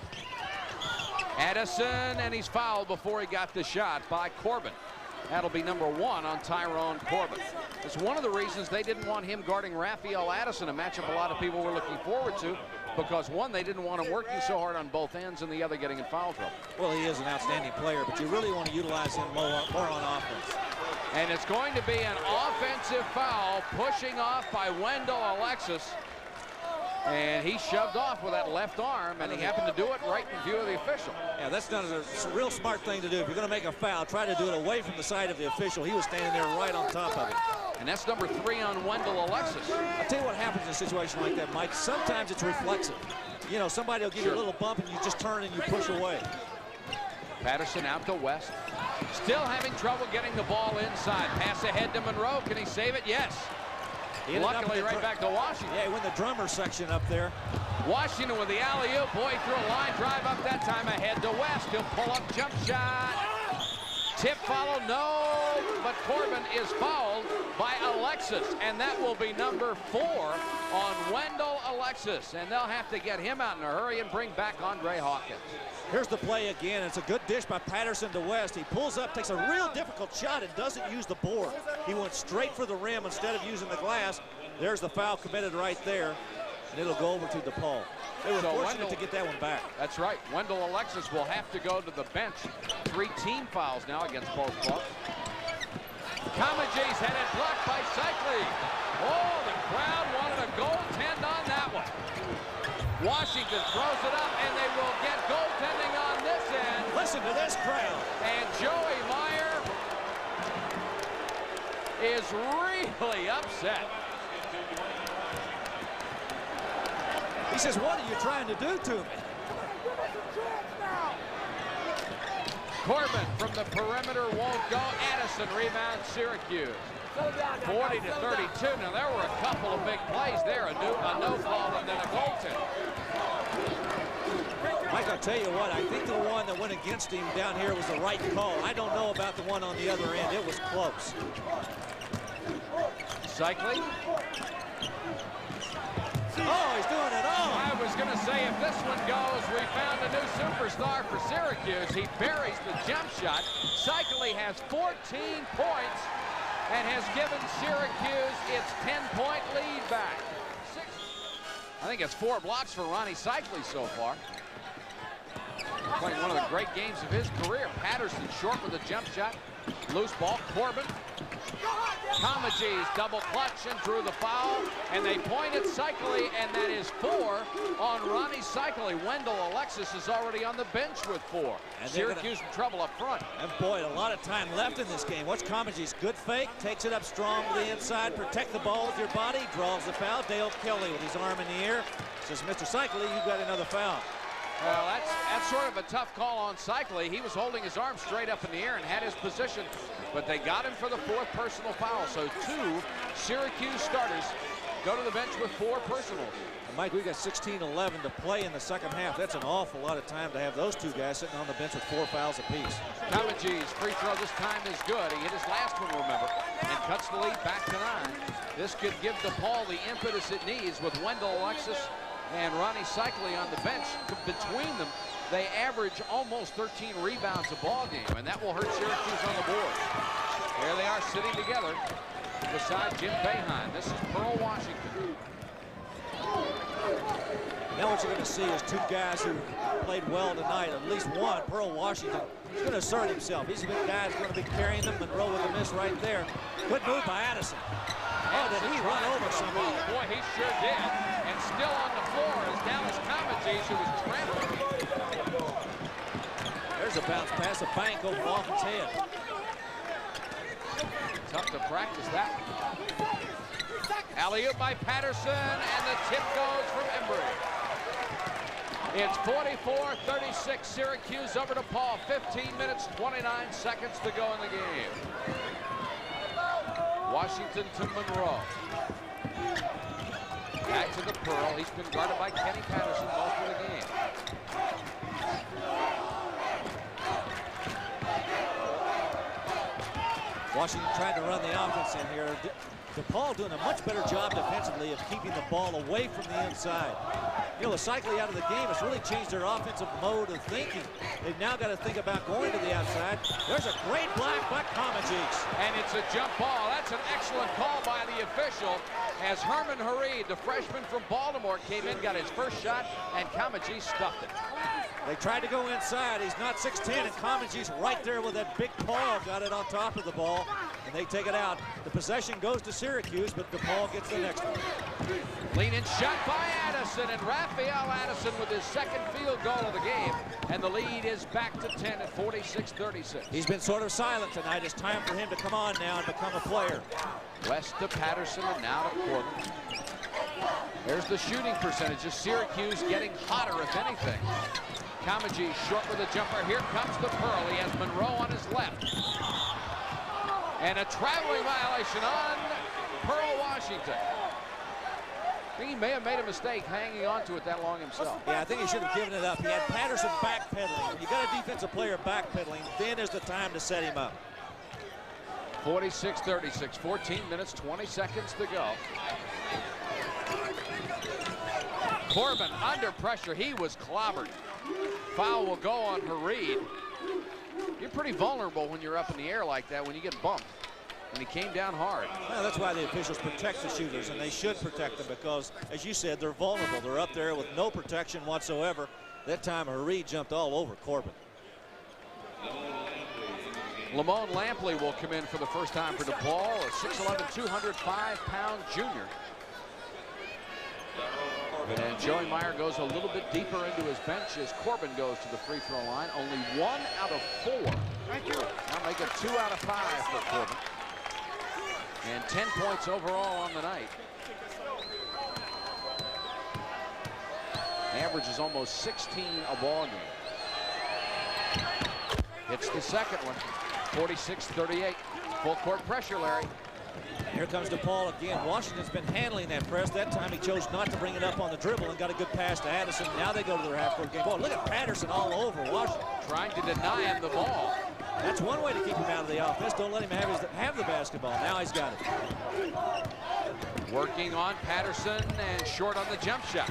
Addison, and he's fouled before he got the shot by Corbin. That'll be number 1 on Tyrone Corbin. It's one of the reasons they didn't want him guarding Raphael Addison, a matchup a lot of people were looking forward to, because one, they didn't want him working so hard on both ends, and the other getting in foul trouble. Well, he is an outstanding player, but you really want to utilize him more on offense. And it's going to be an offensive foul, pushing off by Wendell Alexis. And he shoved off with that left arm, and he happened to do it right in view of the official. Yeah, that's not a real smart thing to do. If you're going to make a foul, try to do it away from the side of the official. He was standing there right on top of it. And that's number 3 on Wendell Alexis. I'll tell you what happens in a situation like that, Mike. Sometimes it's reflexive. You know, somebody will give you a little bump, and you just turn and you push away. Patterson out to West. Still having trouble getting the ball inside. Pass ahead to Monroe. Can he save it? Yes. Luckily, right back to Washington. Yeah, he went the drummer section up there. Washington with the alley-oop. Boy, threw a line drive up that time ahead to West. He'll pull up jump shot. Tip follow, no. But Corbin is fouled by Alexis, and that will be number 4 on Wendell Alexis. And they'll have to get him out in a hurry and bring back Andre Hawkins. Here's the play again. It's a good dish by Patterson to West. He pulls up, takes a real difficult shot, and doesn't use the board. He went straight for the rim instead of using the glass. There's the foul committed right there, and it'll go over to DePaul. They were fortunate to get that one back. That's right. Wendell Alexis will have to go to the bench. 3 team fouls now against both clubs. Kamaji's had it blocked by Cycli. Oh, the crowd wanted a goaltend on that one. Washington throws it up, and they will get goaltending on this end. Listen to this crowd. And Joey Meyer is really upset. He says, what are you trying to do to me? Corbin from the perimeter won't go. Addison rebounds Syracuse. 40-32. Now, there were a couple of big plays there. A no call and then a goaltend. Mike, I'll tell you what, I think the one that went against him down here was the right call. I don't know about the one on the other end. It was close. Cycli. Oh, he's doing it all. I was going to say, if this one goes, we found a new superstar for Syracuse. He buries the jump shot. Cycli has 14 points and has given Syracuse its 10-point lead back. I think it's 4 blocks for Ronnie Cycli so far. Playing one of the great games of his career. Patterson short with a jump shot. Loose ball, Corbin. Kamaji's double clutch and drew the foul, and they point at Cycli, and that is 4 on Ronnie Cycli. Wendell Alexis is already on the bench with 4. And Syracuse in trouble up front. And boy, a lot of time left in this game. Watch Kamaji's good fake, takes it up strong to the inside, protect the ball with your body, draws the foul. Dale Kelly with his arm in the air says, Mr. Cycli, you've got another foul. Well, that's sort of a tough call on Cycli. He was holding his arm straight up in the air and had his position, but they got him for the 4th personal foul. So 2 Syracuse starters go to the bench with 4 personals. And Mike, we got 16-11 to play in the second half. That's an awful lot of time to have those 2 guys sitting on the bench with 4 fouls apiece. Kamaji's free throw this time is good. He hit his last one, remember, and cuts the lead back to 9. This could give DePaul the impetus it needs with Wendell Alexis and Ronnie Cycli on the bench. Between them, they average almost 13 rebounds a ball game, and that will hurt Syracuse on the board. There they are sitting together beside Jim Boeheim. This is Pearl Washington. Now what you're going to see is 2 guys who played well tonight. At least one, Pearl Washington, is going to assert himself. He's a good guy who's going to be carrying them. Monroe with a miss right there. Good move by Addison. Oh, did he run over somebody? Boy, he sure did. And still on the floor is Dallas Kamaji, who was trampled. There's a bounce pass, a bank over Lofton's head. Tough to practice that. Alley-oop by Patterson, and the tip goes from Embry. It's 44-36, Syracuse over to Paul. 15 minutes, 29 seconds to go in the game. Washington to Monroe. Back to the Pearl. He's been guarded by Kenny Patterson most of the game. Washington trying to run the offense in here. DePaul doing a much better job defensively of keeping the ball away from the inside. You know, with Cycli out of the game, it's really changed their offensive mode of thinking. They've now got to think about going to the outside. There's a great block by Kamaji's. And it's a jump ball. That's an excellent call by the official as Herman Hareed, the freshman from Baltimore, came in, got his first shot, and Kamaji stuffed it. They tried to go inside. He's not 6'10", and Kamaji's right there with that big paw, got it on top of the ball, and they take it out. The possession goes to Syracuse, but DePaul gets the next one. Lean-in shot by Addison, and Raphael Addison with his 2nd field goal of the game, and the lead is back to 10 at 46-36. He's been sort of silent tonight. It's time for him to come on now and become a player. West to Patterson and now to Corbin. There's the shooting percentage of Syracuse getting hotter, if anything. Kamaji short with a jumper. Here comes the Pearl. He has Monroe on his left. And a traveling violation on Pearl Washington. I think he may have made a mistake hanging on to it that long himself. Yeah, I think he should have given it up. He had Patterson backpedaling. When you got a defensive player backpedaling, then is the time to set him up. 46-36, 14 minutes, 20 seconds to go. Corbin under pressure. He was clobbered. Foul will go on Hareed. You're pretty vulnerable when you're up in the air like that when you get bumped. And he came down hard. Well, that's why the officials protect the shooters, and they should protect them because, as you said, they're vulnerable. They're up there with no protection whatsoever. That time, Hareed jumped all over Corbin. Lamone Lampley will come in for the first time for DePaul, a 6'11", 205-pound junior. And Joey Meyer goes a little bit deeper into his bench as Corbin goes to the free throw line. Only 1 out of 4. Thank you. Now make it 2 out of 5 for Corbin. And 10 points overall on the night. Average is almost 16 a ball game. Hits the second one. 46-38. Full court pressure, Larry. Here comes DePaul again. Washington's been handling that press. That time he chose not to bring it up on the dribble and got a good pass to Addison. Now they go to their half-court game. Boy, look at Patterson all over Washington. Trying to deny him the ball. That's one way to keep him out of the offense. Don't let him have the basketball. Now he's got it. Working on Patterson and short on the jump shot.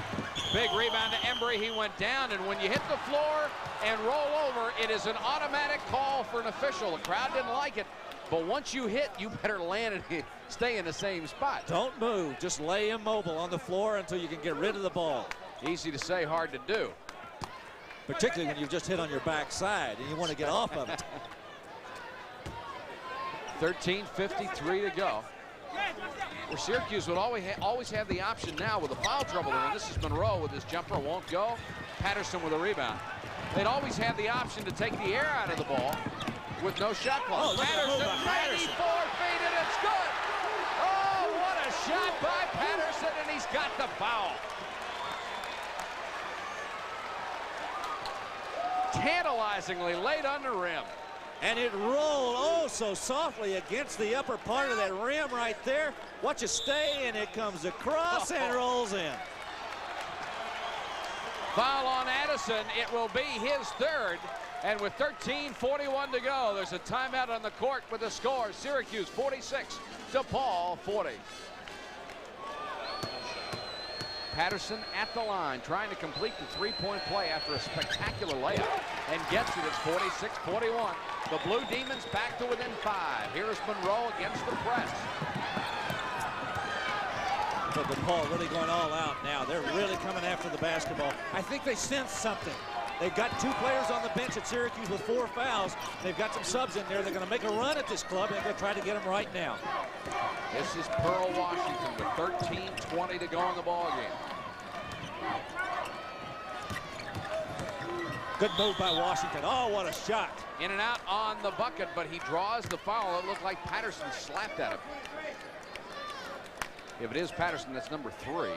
Big rebound to Embry. He went down, and when you hit the floor and roll over, it is an automatic call for an official. The crowd didn't like it, but once you hit, you better land and stay in the same spot. Don't move. Just lay immobile on the floor until you can get rid of the ball. Easy to say, hard to do. Particularly when you've just hit on your backside and you want to get off of it. 13:53 to go. Where Syracuse would always have the option now with the foul trouble. And this is Monroe with his jumper, won't go. Patterson with a rebound. They'd always have the option to take the air out of the ball with no shot clock. Oh, Patterson, 94 feet, and it's good. Oh, what a shot by Patterson, and he's got the foul. Tantalizingly late on the rim. And it rolled oh so softly against the upper part of that rim right there. Watch it stay, and it comes across and rolls in. Foul on Addison. It will be his third. And with 13:41 to go, there's a timeout on the court with the score. Syracuse 46, DePaul 40. Patterson at the line, trying to complete the three-point play after a spectacular layup, and gets it at 46-41. The Blue Demons back to within 5. Here is Monroe against the press. But DePaul really going all out now. They're really coming after the basketball. I think they sense something. They've got 2 players on the bench at Syracuse with 4 fouls. They've got some subs in there. They're going to make a run at this club, and they're going to try to get them right now. This is Pearl Washington with 13:20 to go in the ball game. Good move by Washington. Oh, what a shot. In and out on the bucket, but he draws the foul. It looked like Patterson slapped at him. If it is Patterson, that's number 3.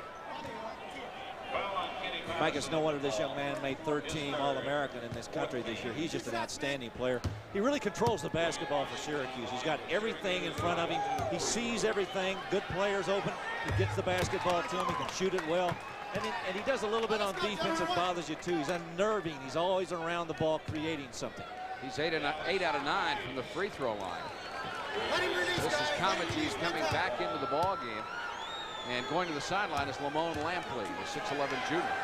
Mike, it's no wonder this young man made 13 All-American in this country this year. He's just an outstanding player. He really controls the basketball for Syracuse. He's got everything in front of him. He sees everything. Good players open. He gets the basketball to him. He can shoot it well. And he does a little bit on defense that bothers you, too. He's unnerving. He's always around the ball creating something. He's 8 out of 9 from the free throw line. This is Comegys coming back into the ball game. And going to the sideline is Lamone Lampley, the 6'11 junior.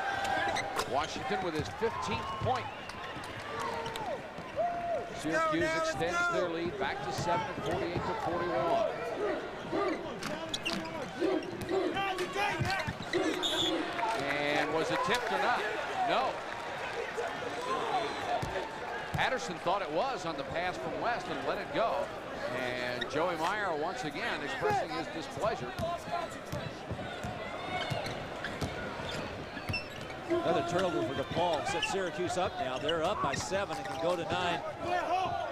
Washington with his 15th point. Syracuse extends their lead back to 7 at 48-41. And was it tipped or not? No. Patterson thought it was on the pass from West and let it go. And Joey Meyer once again expressing his displeasure. Another turnover for DePaul. Set Syracuse up now. They're up by 7 and can go to 9.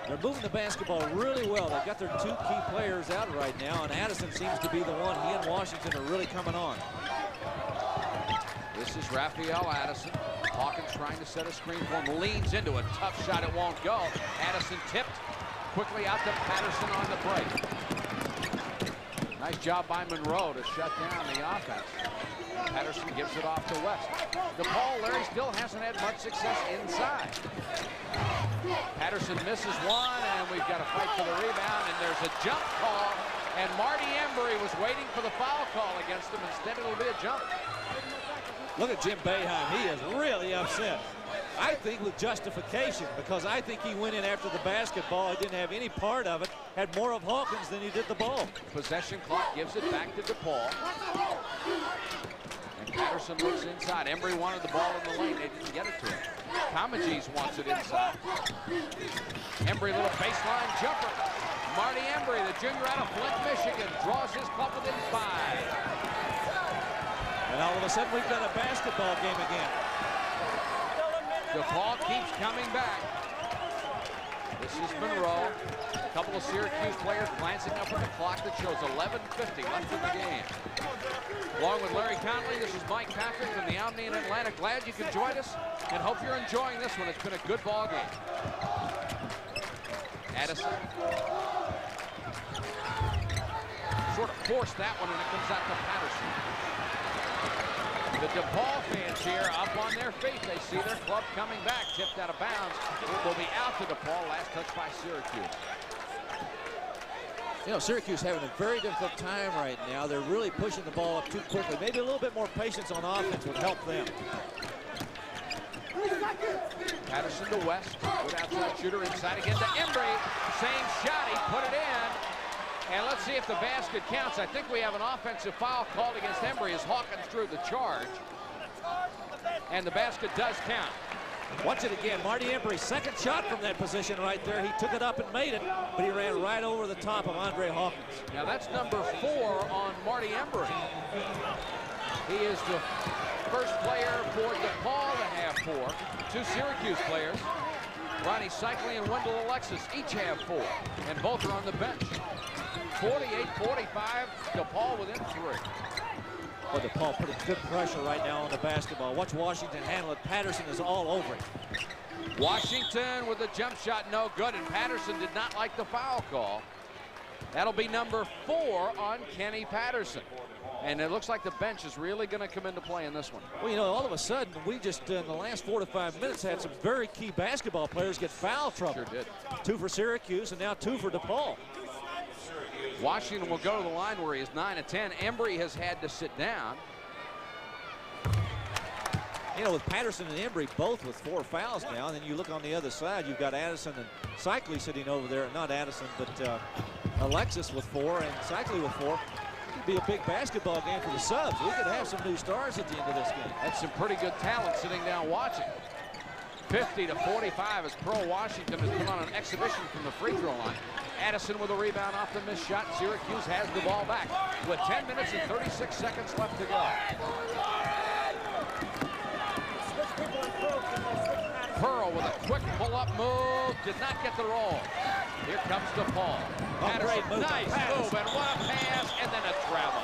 They're moving the basketball really well. They've got their 2 key players out right now, and Addison seems to be the one. He and Washington are really coming on. This is Raphael Addison. Hawkins trying to set a screen for him. Leans into a tough shot. It won't go. Addison tipped. Quickly out to Patterson on the break. Nice job by Monroe to shut down the offense. Patterson gives it off to West. DePaul, Larry, still hasn't had much success inside. Patterson misses one, and we've got to fight for the rebound, and there's a jump call, and Marty Embry was waiting for the foul call against him. Instead, it'll be a jump. Look at Jim Boeheim. He is really upset. I think with justification, because I think he went in after the basketball. He didn't have any part of it. Had more of Hawkins than he did the ball. Possession clock gives it back to DePaul. And Patterson looks inside. Embry wanted the ball in the lane. They didn't get it to him. Comegys wants it inside. Embry, little baseline jumper. Marty Embry, the junior out of Flint, Michigan, draws his club within 5. And all of a sudden, we've got a basketball game again. DePaul keeps coming back. This is Monroe. A couple of Syracuse players glancing up at the clock that shows 11:50 left in the game. Along with Larry Conley, this is Mike Patrick from the Omni in Atlanta. Glad you could join us and hope you're enjoying this one. It's been a good ball game. Addison. Sort of forced that one, and it comes out to Patterson. The DePaul fans here up on their feet. They see their club coming back. Tipped out of bounds. It will be out to DePaul. Last touch by Syracuse. You know, Syracuse having a very difficult time right now. They're really pushing the ball up too quickly. Maybe a little bit more patience on offense would help them. Patterson to West. Good outside shooter inside again to Embry. Same shot. He put it in. And let's see if the basket counts. I think we have an offensive foul called against Embry as Hawkins drew the charge. And the basket does count. Watch it again. Marty Embry, second shot from that position right there. He took it up and made it, but he ran right over the top of Andre Hawkins. Now that's number 4 on Marty Embry. He is the first player for DePaul to have 4. 2 Syracuse players, Ronnie Cycli and Wendell Alexis, each have 4. And both are on the bench. 48-45, DePaul within 3. Well, DePaul putting good pressure right now on the basketball. Watch Washington handle it. Patterson is all over it. Washington with the jump shot, no good, and Patterson did not like the foul call. That'll be number 4 on Kenny Patterson. And it looks like the bench is really going to come into play in this one. Well, you know, all of a sudden, we just, in the last 4 to 5 minutes, had some very key basketball players get foul trouble. Sure did. 2 for Syracuse and now 2 for DePaul. Washington will go to the line where he is 9 of 10. Embry has had to sit down. You know, with Patterson and Embry both with 4 fouls now, and then you look on the other side, you've got Addison and Cycli sitting over there. Not Addison, but Alexis with 4 and Cycli with 4. It could be a big basketball game for the subs. We could have some new stars at the end of this game. That's some pretty good talent sitting down watching. 50-45 as Pearl Washington has come on an exhibition from the free throw line. Addison with a rebound off the missed shot. Syracuse has the ball back with 10 minutes and 36 seconds left to go. Pearl with a quick pull-up move. Did not get the roll. Here comes DePaul. Patterson, nice move, and what a pass, and then a travel.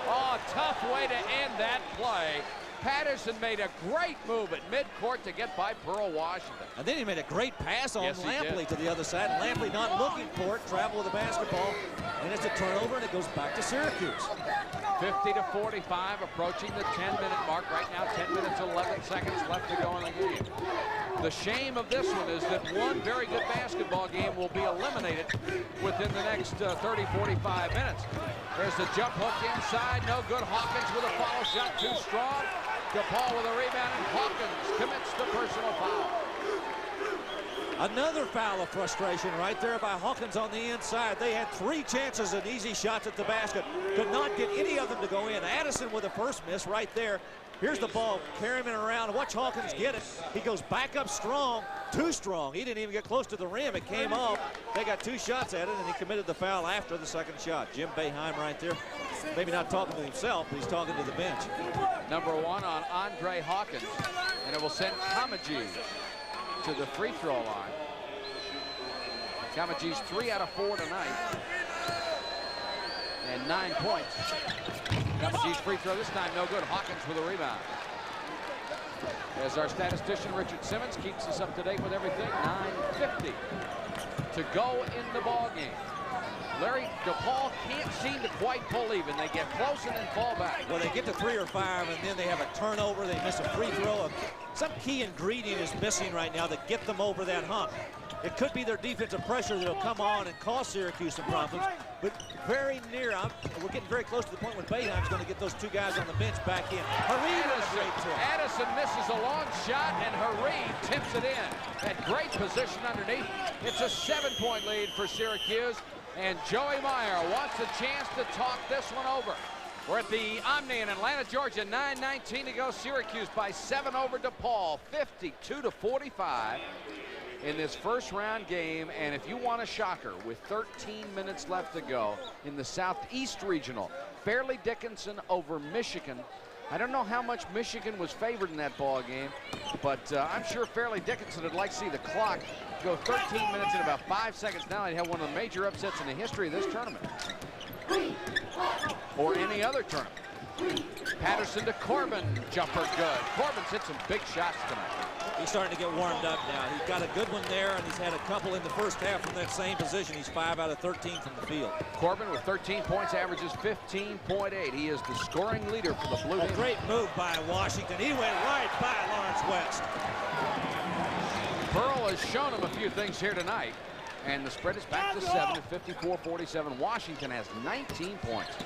Oh, tough way to end that play. Patterson made a great move at midcourt to get by Pearl Washington. And then he made a great pass on Lampley to the other side. Lampley not looking for it, travel with the basketball, and it's a turnover, and it goes back to Syracuse. 50-45, approaching the 10-minute mark. Right now, 10 minutes, 11 seconds left to go in the game. The shame of this one is that one very good basketball game will be eliminated within the next 30-45 minutes. There's the jump hook inside, no good. Hawkins with a follow shot, too strong. DePaul with a rebound, and Hawkins commits the personal foul. Another foul of frustration right there by Hawkins on the inside. They had 3 chances and easy shots at the basket. Could not get any of them to go in. Addison with the first miss right there. Here's the ball, carrying it around. Watch Hawkins get it. He goes back up strong, too strong. He didn't even get close to the rim. It came off. They got 2 shots at it, and he committed the foul after the second shot. Jim Boeheim right there. Maybe not talking to himself, but he's talking to the bench. Number 1 on Andre Hawkins, and it will send Comegys to the free throw line. Comegys 3 out of 4 tonight, and 9 points. Comegys free throw this time, no good. Hawkins with a rebound. As our statistician Richard Simmons keeps us up to date with everything, 9:50 to go in the ball game. Larry, DePaul can't seem to quite pull even. They get close and then fall back. Well, they get to 3 or 5, and then they have a turnover. They miss a free throw. Some key ingredient is missing right now to get them over that hump. It could be their defensive pressure that will come on and cause Syracuse some problems, but very near. We're getting very close to the point when Boeheim's going to get those 2 guys on the bench back in. Addison misses a long shot, and Hareed tips it in. At great position underneath. It's a 7-point lead for Syracuse, and Joey Meyer wants a chance to talk this one over. We're at the Omni in Atlanta, Georgia. 9:19 to go. Syracuse by 7 over DePaul, 52-45 in this first round game. And if you want a shocker, with 13 minutes left to go in the Southeast Regional, Fairleigh Dickinson over Michigan. I don't know how much Michigan was favored in that ball game, but I'm sure Fairleigh Dickinson would like to see the clock go 13 minutes in about 5 seconds. Now they'd have one of the major upsets in the history of this tournament, or any other tournament. Patterson to Corbin, jumper good. Corbin's hit some big shots tonight. He's starting to get warmed up now. He's got a good one there, and he's had a couple in the first half from that same position. He's 5 out of 13 from the field. Corbin with 13 points, averages 15.8. He is the scoring leader for the Blue Demons. A great move by Washington. He went right by Lawrence West. Pearl has shown him a few things here tonight, and the spread is back to 7 at 54-47. Washington has 19 points.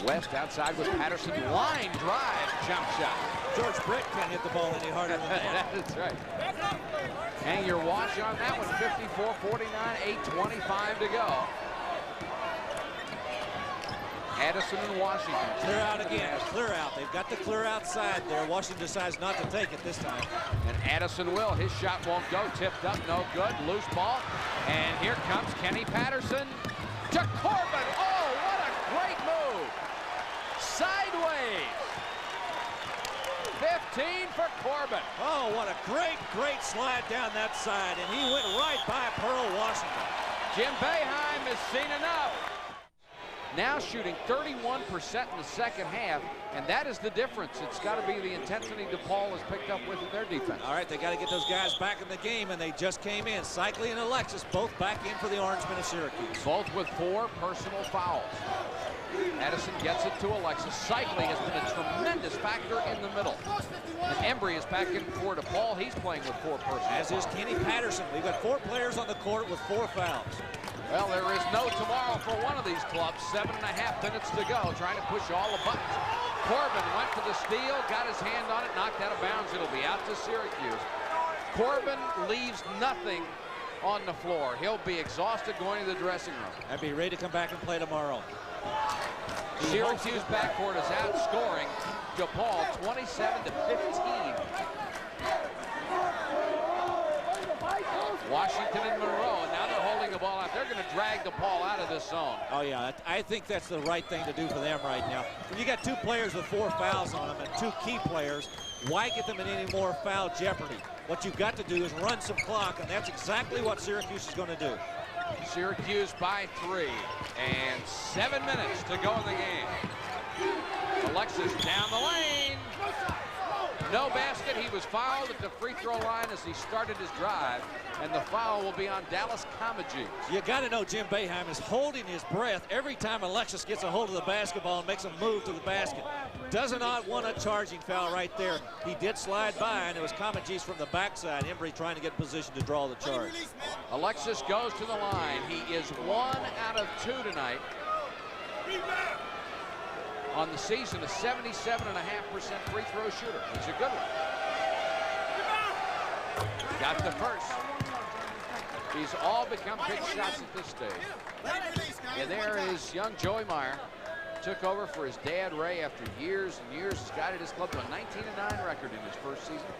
West outside with Patterson, line drive, jump shot. George Britt can't hit the ball any harder than that. That's right. Hang your watch on that one. 54-49, 8:25 to go. Addison and Washington. Clear out again. Clear out. They've got the clear outside there. Washington decides not to take it this time. And Addison will. His shot won't go. Tipped up, no good. Loose ball. And here comes Kenny Patterson to Corbin. Oh, what a great move. Sideways. 15 for Corbin. Oh, what a great slide down that side. And he went right by Pearl Washington. Jim Boeheim has seen enough. Now shooting 31% in the second half, and that is the difference. It's got to be the intensity DePaul has picked up with their defense. All right, they got to get those guys back in the game, and they just came in. Cycli and Alexis both back in for the Orangemen of Syracuse. Both with 4 personal fouls. Addison gets it to Alexis. Cycli has been a tremendous factor in the middle. And Embry is back in for DePaul. He's playing with 4 personal As fouls. is Kenny Patterson. We've got 4 players on the court with 4 fouls. Well, there is no tomorrow for one of these clubs. 7.5 minutes to go, trying to push all the buttons. Corbin went for the steal, got his hand on it, knocked out of bounds. It'll be out to Syracuse. Corbin leaves nothing on the floor. He'll be exhausted going to the dressing room. And be ready to come back and play tomorrow. Syracuse backcourt is outscoring DePaul 27-15. Washington and Monroe, now they're holding the ball out. They're going to drag DePaul out of this zone. Oh, yeah, I think that's the right thing to do for them right now. When you got 2 players with 4 fouls on them and 2 key players, why get them in any more foul jeopardy? What you've got to do is run some clock, and that's exactly what Syracuse is going to do. Syracuse by 3, and 7 minutes to go in the game. Alexis down the lane. No basket. He was fouled at the free throw line as he started his drive, and the foul will be on Dallas Comegee. You got to know Jim Boeheim is holding his breath every time Alexis gets a hold of the basketball and makes a move to the basket. Does not want a charging foul right there. He did slide by, and it was Comegee's from the backside. Embry trying to get in position to draw the charge. Alexis goes to the line. He is 1 out of 2 tonight. On the season, a 77.5% free throw shooter. He's a good one. Got the first. These all become big shots at this stage. And there is young Joey Meyer. Took over for his dad, Ray, after years and years. He's guided his club to a 19-9 record in his first season.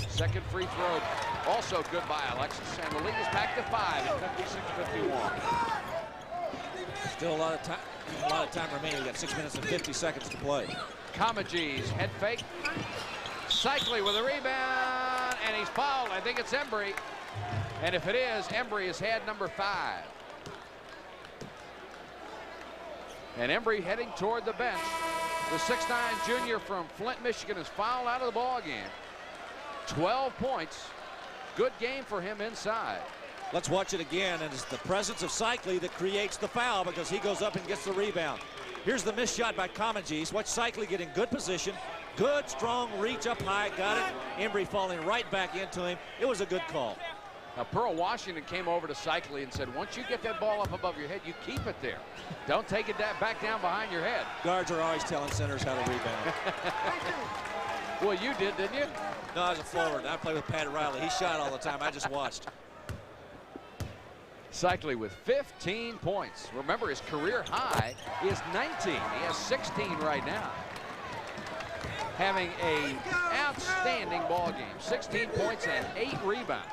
Second free throw, also good by Alexis. And the lead is back to 5 at 56-51. Still a lot of time remaining. We got 6 minutes and 50 seconds to play. Comegee's head fake. Cycli with a rebound, and he's fouled. I think it's Embry. And if it is, Embry has had number 5. And Embry heading toward the bench. The 6'9" junior from Flint, Michigan is fouled out of the ball game. 12 points. Good game for him inside. Let's watch it again, and it's the presence of Cycli that creates the foul because he goes up and gets the rebound. Here's the missed shot by Comegee. Watch Cycli get in good position. Good, strong reach up high. Got it. Embry falling right back into him. It was a good call. Now, Pearl Washington came over to Cycli and said, once you get that ball up above your head, you keep it there. Don't take it back down behind your head. Guards are always telling centers how to rebound. Well, you did, didn't you? No, I was a forward. I played with Pat Riley. He shot all the time. I just watched. Cycli with 15 points. Remember, his career high is 19. He has 16 right now. Having an outstanding ball game. 16 points and 8 rebounds.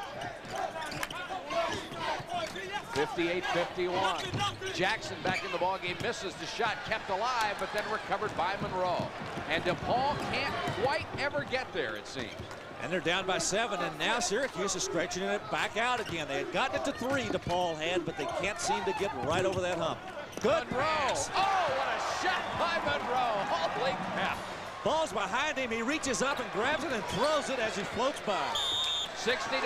58-51. Jackson back in the ball game, misses the shot, kept alive, but then recovered by Monroe. And DePaul can't quite ever get there, it seems. And they're down by 7, and now Syracuse is stretching it back out again. They had gotten it to 3, DePaul had, but they can't seem to get right over that hump. Good pass. Oh, what a shot by Monroe. Holy cow. Ball's behind him. He reaches up and grabs it and throws it as he floats by. 60-51,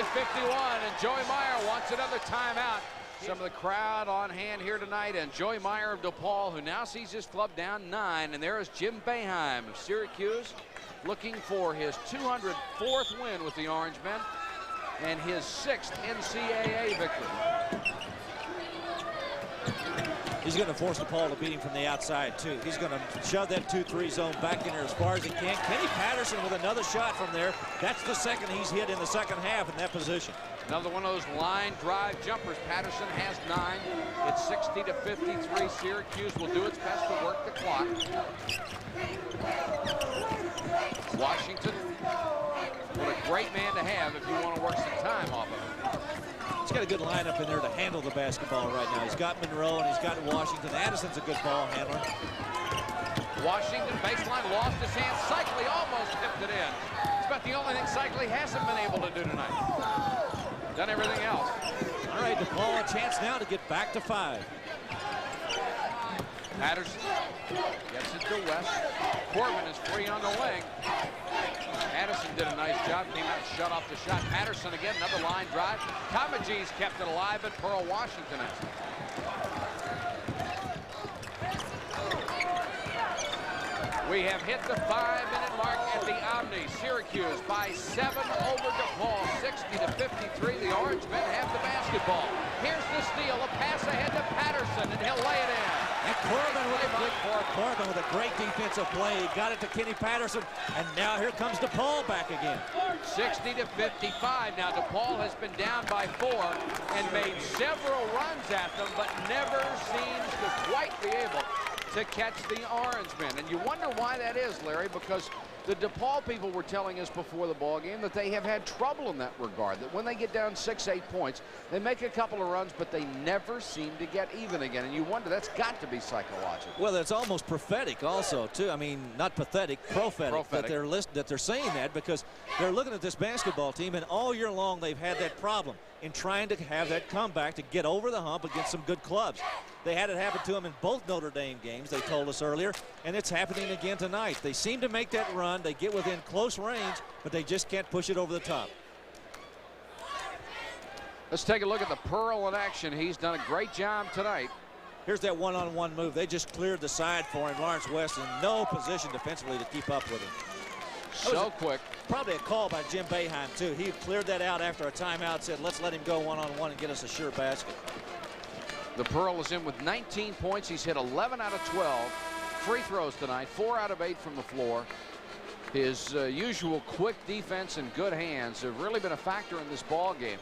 and Joey Meyer wants another timeout. Some of the crowd on hand here tonight, and Joey Meyer of DePaul, who now sees his club down 9, and there is Jim Boeheim of Syracuse, looking for his 204th win with the Orange Men and his 6th NCAA victory. He's going to force DePaul to beat him from the outside, too. He's going to shove that 2-3 zone back in there as far as he can. Kenny Patterson with another shot from there. That's the second he's hit in the second half in that position. Another one of those line drive jumpers. Patterson has 9. It's 60-53. Syracuse will do its best to work the clock. Washington, what a great man to have if you want to work some time off of him. He's got a good lineup in there to handle the basketball right now. He's got Monroe and he's got Washington. Addison's a good ball handler. Washington baseline, lost his hand. Cycli almost tipped it in. It's about the only thing Cycli hasn't been able to do tonight. Done everything else. All right, DePaul a chance now to get back to 5. Patterson gets it to West. Corbin is free on the wing. Addison did a nice job, came out and shut off the shot. Patterson again, another line drive. Kamaji's kept it alive, but Pearl Washington has. We have hit the 5-minute mark at the Omni. Syracuse by 7 over DePaul, 60-53. The Orange men have the basketball. Here's the steal, a pass ahead to Patterson, and he'll lay it in. And Corbin with a great defensive play. He got it to Kenny Patterson, and now here comes DePaul back again. 60-55. Now DePaul has been down by 4 and made several runs at them, but never seems to quite be able to catch the Orange men. And you wonder why that is, Larry, because the DePaul people were telling us before the ball game that they have had trouble in that regard, that when they get down 6-8 points, they make a couple of runs, but they never seem to get even again. And you wonder, that's got to be psychological. Well, it's almost prophetic also, too. I mean, not pathetic, prophetic. That they're saying that, because they're looking at this basketball team, and all year long they've had that problem in trying to have that comeback to get over the hump against some good clubs. They had it happen to them in both Notre Dame games, they told us earlier, and it's happening again tonight. They seem to make that run. They get within close range, but they just can't push it over the top. Let's take a look at the Pearl in action. He's done a great job tonight. Here's that one-on-one move. They just cleared the side for him. Lawrence West in no position defensively to keep up with him. So quick. Probably a call by Jim Boeheim, too. He cleared that out after a timeout, said, let's let him go one-on-one and get us a sure basket. The Pearl is in with 19 points. He's hit 11 out of 12 free throws tonight, 4 out of 8 from the floor. His usual quick defense and good hands have really been a factor in this ball game.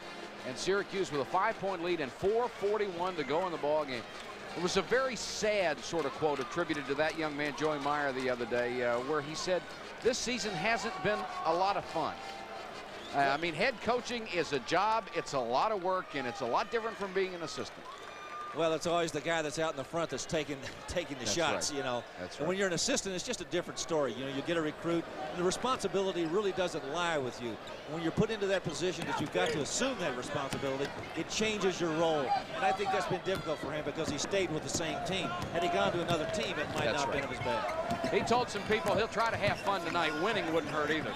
And Syracuse with a 5-point lead and 4:41 to go in the ball game. It was a very sad sort of quote attributed to that young man, Joey Meyer, the other day, where he said, this season hasn't been a lot of fun. I mean, head coaching is a job, it's a lot of work, and it's a lot different from being an assistant. Well, it's always the guy that's out in the front that's taking the shots, right. You know. That's and right. when you're an assistant, it's just a different story. You know, you get a recruit, and the responsibility really doesn't lie with you. When you're put into that position that you've got to assume that responsibility, it changes your role. And I think that's been difficult for him because he stayed with the same team. Had he gone to another team, it might not have been of his bag. He told some people he'll try to have fun tonight. Winning wouldn't hurt either.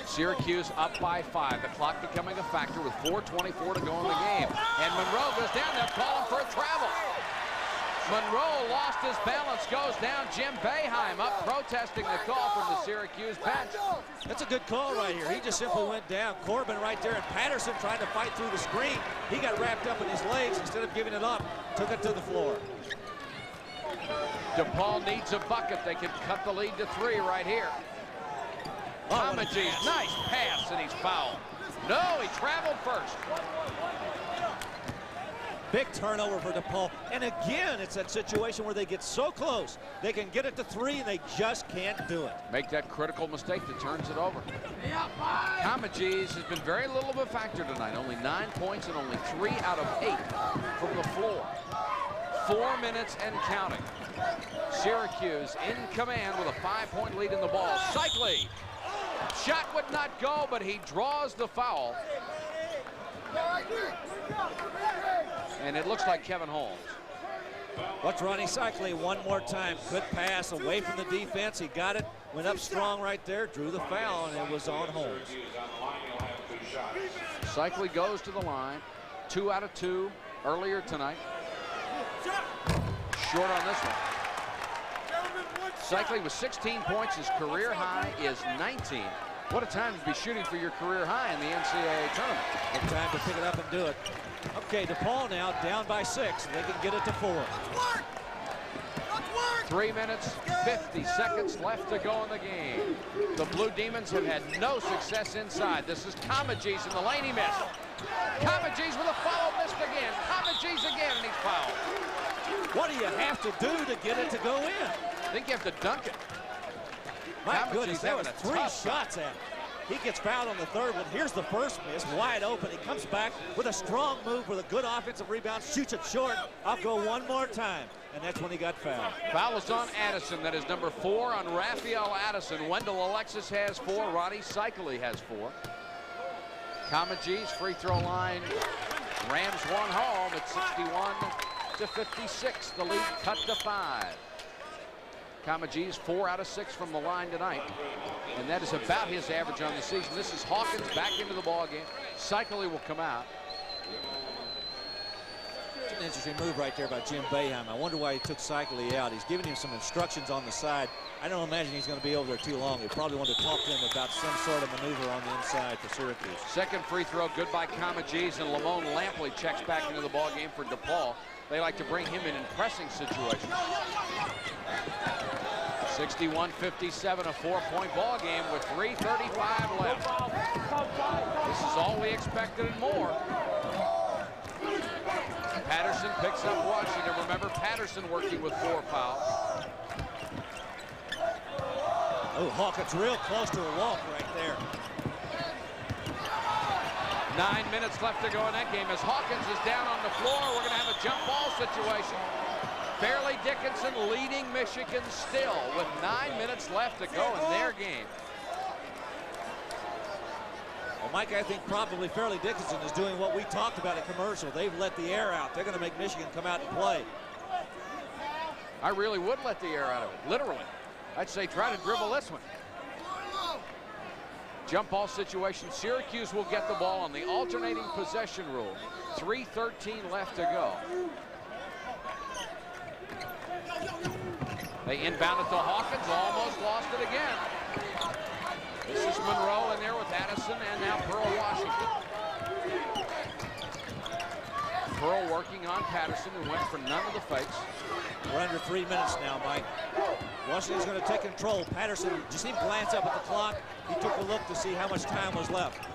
Syracuse up by 5. The clock becoming a factor with 4:24 to go in the game. And Monroe goes down there, calling for a travel. Monroe lost his balance, goes down. Jim Boeheim up protesting the call from the Syracuse bench. That's a good call right here. He just simply went down. Corbin right there, and Patterson trying to fight through the screen. He got wrapped up in his legs instead of giving it up. Took it to the floor. DePaul needs a bucket. They can cut the lead to 3 right here. Kamaji's nice pass, and he's fouled. No, he traveled first. Big turnover for DePaul. And again, it's that situation where they get so close. They can get it to 3, and they just can't do it. Make that critical mistake that turns it over. Comegys has been very little of a factor tonight. Only 9 points and only 3 out of 8 from the floor. 4 minutes and counting. Syracuse in command with a 5-point lead in the ball. Cycli. Shot would not go, but he draws the foul. And it looks like Kevin Holmes. Watch Ronnie Cycli one more time. Good pass away from the defense. He got it, went up strong right there, drew the foul, and it was on Holmes. Cycli goes to the line. 2 out of 2 earlier tonight. Short on this one. Cycli with 16 points. His career high is 19. What a time to be shooting for your career high in the NCAA tournament. Good time to pick it up and do it. Okay, DePaul now down by 6. They can get it to 4. 3 minutes, 50 seconds left to go in the game. The Blue Demons have had no success inside. This is Comegys in the lane. He missed. Comegys with a foul, missed again. Comegys again, and he's fouled. What do you have to do to get it to go in? I think you have to dunk it. My goodness, that was 3 shots at him. He gets fouled on the third one. Here's the first miss, wide open. He comes back with a strong move with a good offensive rebound, shoots it short. I'll go one more time, and that's when he got fouled. Foul is on Addison. That is number 4 on Raphael Addison. Wendell Alexis has 4. Ronnie Cycli has 4. Comegys free throw line. Rams one home at 61-56. The lead cut to 5. Comegys 4 out of 6 from the line tonight, and that is about his average on the season. This is Hawkins back into the ball game. Cycli will come out. It's an interesting move right there by Jim Boeheim. I wonder why he took Cycli out. He's giving him some instructions on the side. I don't imagine he's going to be over there too long. He probably wanted to talk to him about some sort of maneuver on the inside for Syracuse. Second free throw good by Comegys, and Lamone Lampley checks back into the ball game for DePaul. They like to bring him in pressing situations. 61-57, a 4-point ball game with 3:35 left. This is all we expected and more. Patterson picks up Washington. Remember, Patterson working with 4 fouls. Oh, Hawkins real close to a walk right there. 9 minutes left to go in that game as Hawkins is down on the floor. We're going to have a jump ball situation. Fairleigh Dickinson leading Michigan still with 9 minutes left to go in their game. Well, Mike, I think probably Fairleigh Dickinson is doing what we talked about in commercial. They've let the air out. They're going to make Michigan come out and play. I really would let the air out of it, literally. I'd say try to dribble this one. Jump ball situation. Syracuse will get the ball on the alternating possession rule. 3:13 left to go. They inbound it to Hawkins, almost lost it again. This is Monroe in there with Addison and now Pearl Washington. Pearl working on Patterson, who went for none of the fakes. We're under 3 minutes now, Mike. Washington's going to take control. Patterson, just see him glance up at the clock. He took a look to see how much time was left.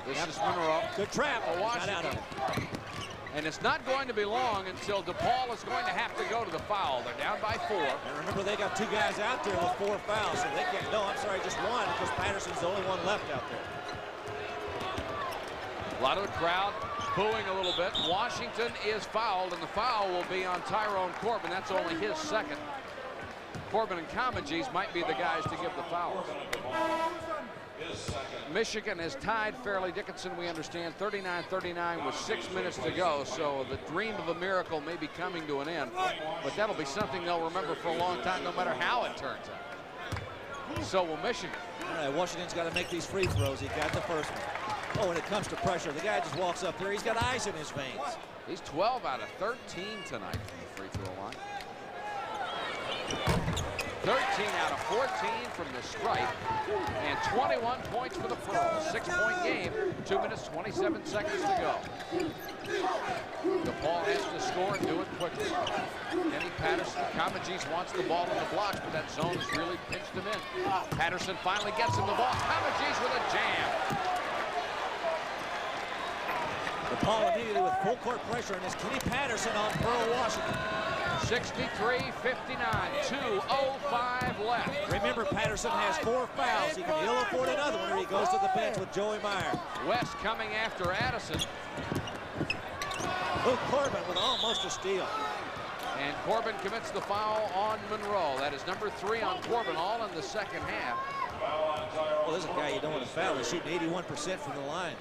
This is Monroe. Good trap. Washington. Got out of it. And it's not going to be long until DePaul is going to have to go to the foul. They're down by 4. And remember, they got 2 guys out there with 4 fouls, so they can't. No, I'm sorry, just 1 because Patterson's the only one left out there. A lot of the crowd booing a little bit. Washington is fouled, and the foul will be on Tyrone Corbin. That's only his second. Corbin and Comegys might be the guys to give the fouls. Michigan has tied Fairleigh Dickinson, we understand, 39-39 with 6 minutes to go. So the dream of a miracle may be coming to an end. But that'll be something they'll remember for a long time, no matter how it turns out. So will Michigan. All right, Washington's got to make these free throws. He got the first one. Oh, when it comes to pressure, the guy just walks up there. He's got ice in his veins. He's 12 out of 13 tonight from the free throw line. 13 out of 14 from the stripe, and 21 points for the Pearls. 6-point game, 2 minutes, 27 seconds to go. DePaul has to score and do it quickly. Kenny Patterson, Comegys wants the ball in the blocks, but that zone has really pinched him in. Patterson finally gets him the ball. Comegys with a jam. DePaul immediately with full court pressure, and it's Kenny Patterson on Pearl Washington. 63-59, 2:05 left. Remember, Patterson has 4 fouls. He can ill afford another one, or he goes to the bench with Joey Meyer. West coming after Addison. Luke Corbin with almost a steal. And Corbin commits the foul on Monroe. That is number 3 on Corbin, all in the second half. Well, this is a guy you don't want to foul. He's shooting 81% from the line.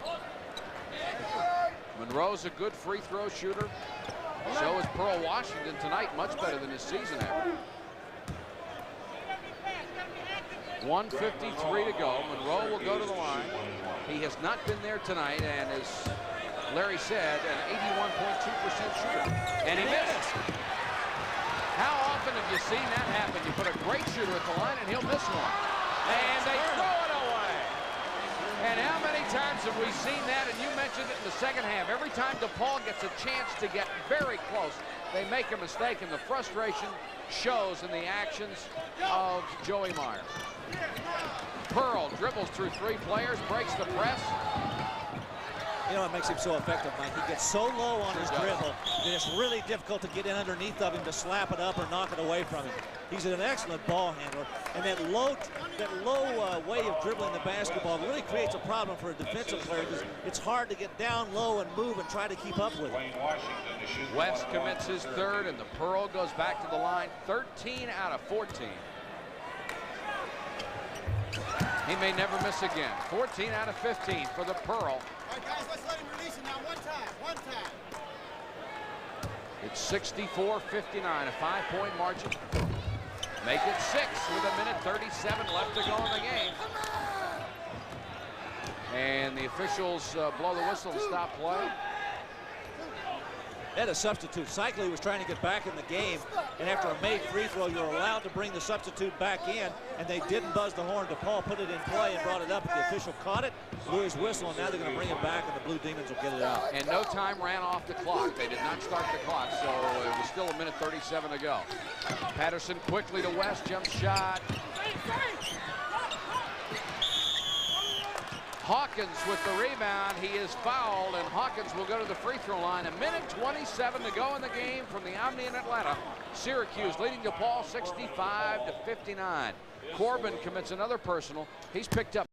Monroe's a good free throw shooter. So is Pearl Washington tonight, much better than his season average. 1:53 to go. Monroe will go to the line. He has not been there tonight, and as Larry said, an 81.2% shooter. And he missed. How often have you seen that happen? You put a great shooter at the line, and he'll miss one. And they throw it away. And how many times have we seen that? And you mentioned it in the second half. Every time DePaul gets a chance to get very close, they make a mistake, and the frustration shows in the actions of Joey Meyer. Pearl dribbles through 3 players, breaks the press. You know what makes him so effective, Mike? He gets so low on his dribble that it's really difficult to get in underneath of him to slap it up or knock it away from him. He's an excellent ball handler, and that low way of dribbling the basketball really creates a problem for a defensive player because it's hard to get down low and move and try to keep up with it. West commits his 3rd, and the Pearl goes back to the line 13 out of 14. He may never miss again. 14 out of 15 for the Pearl. All right, guys, let's let him release it now. One time. It's 64-59, a 5-point margin. Make it 6 with 1:37 left to go in the game. And the officials blow the whistle to stop play. At a substitute, Cycli was trying to get back in the game, and after a made free throw, you're allowed to bring the substitute back in, and they didn't buzz the horn. DePaul put it in play and brought it up. The official caught it, blew his whistle, and now they're going to bring it back, and the Blue Demons will get it out. And no time ran off the clock. They did not start the clock, so it was still 1:37 to go. Patterson quickly to West, jump shot. Hawkins with the rebound. He is fouled, and Hawkins will go to the free throw line. 1:27 to go in the game from the Omni in Atlanta. Syracuse leading DePaul 65-59. Corbin commits another personal. He's picked up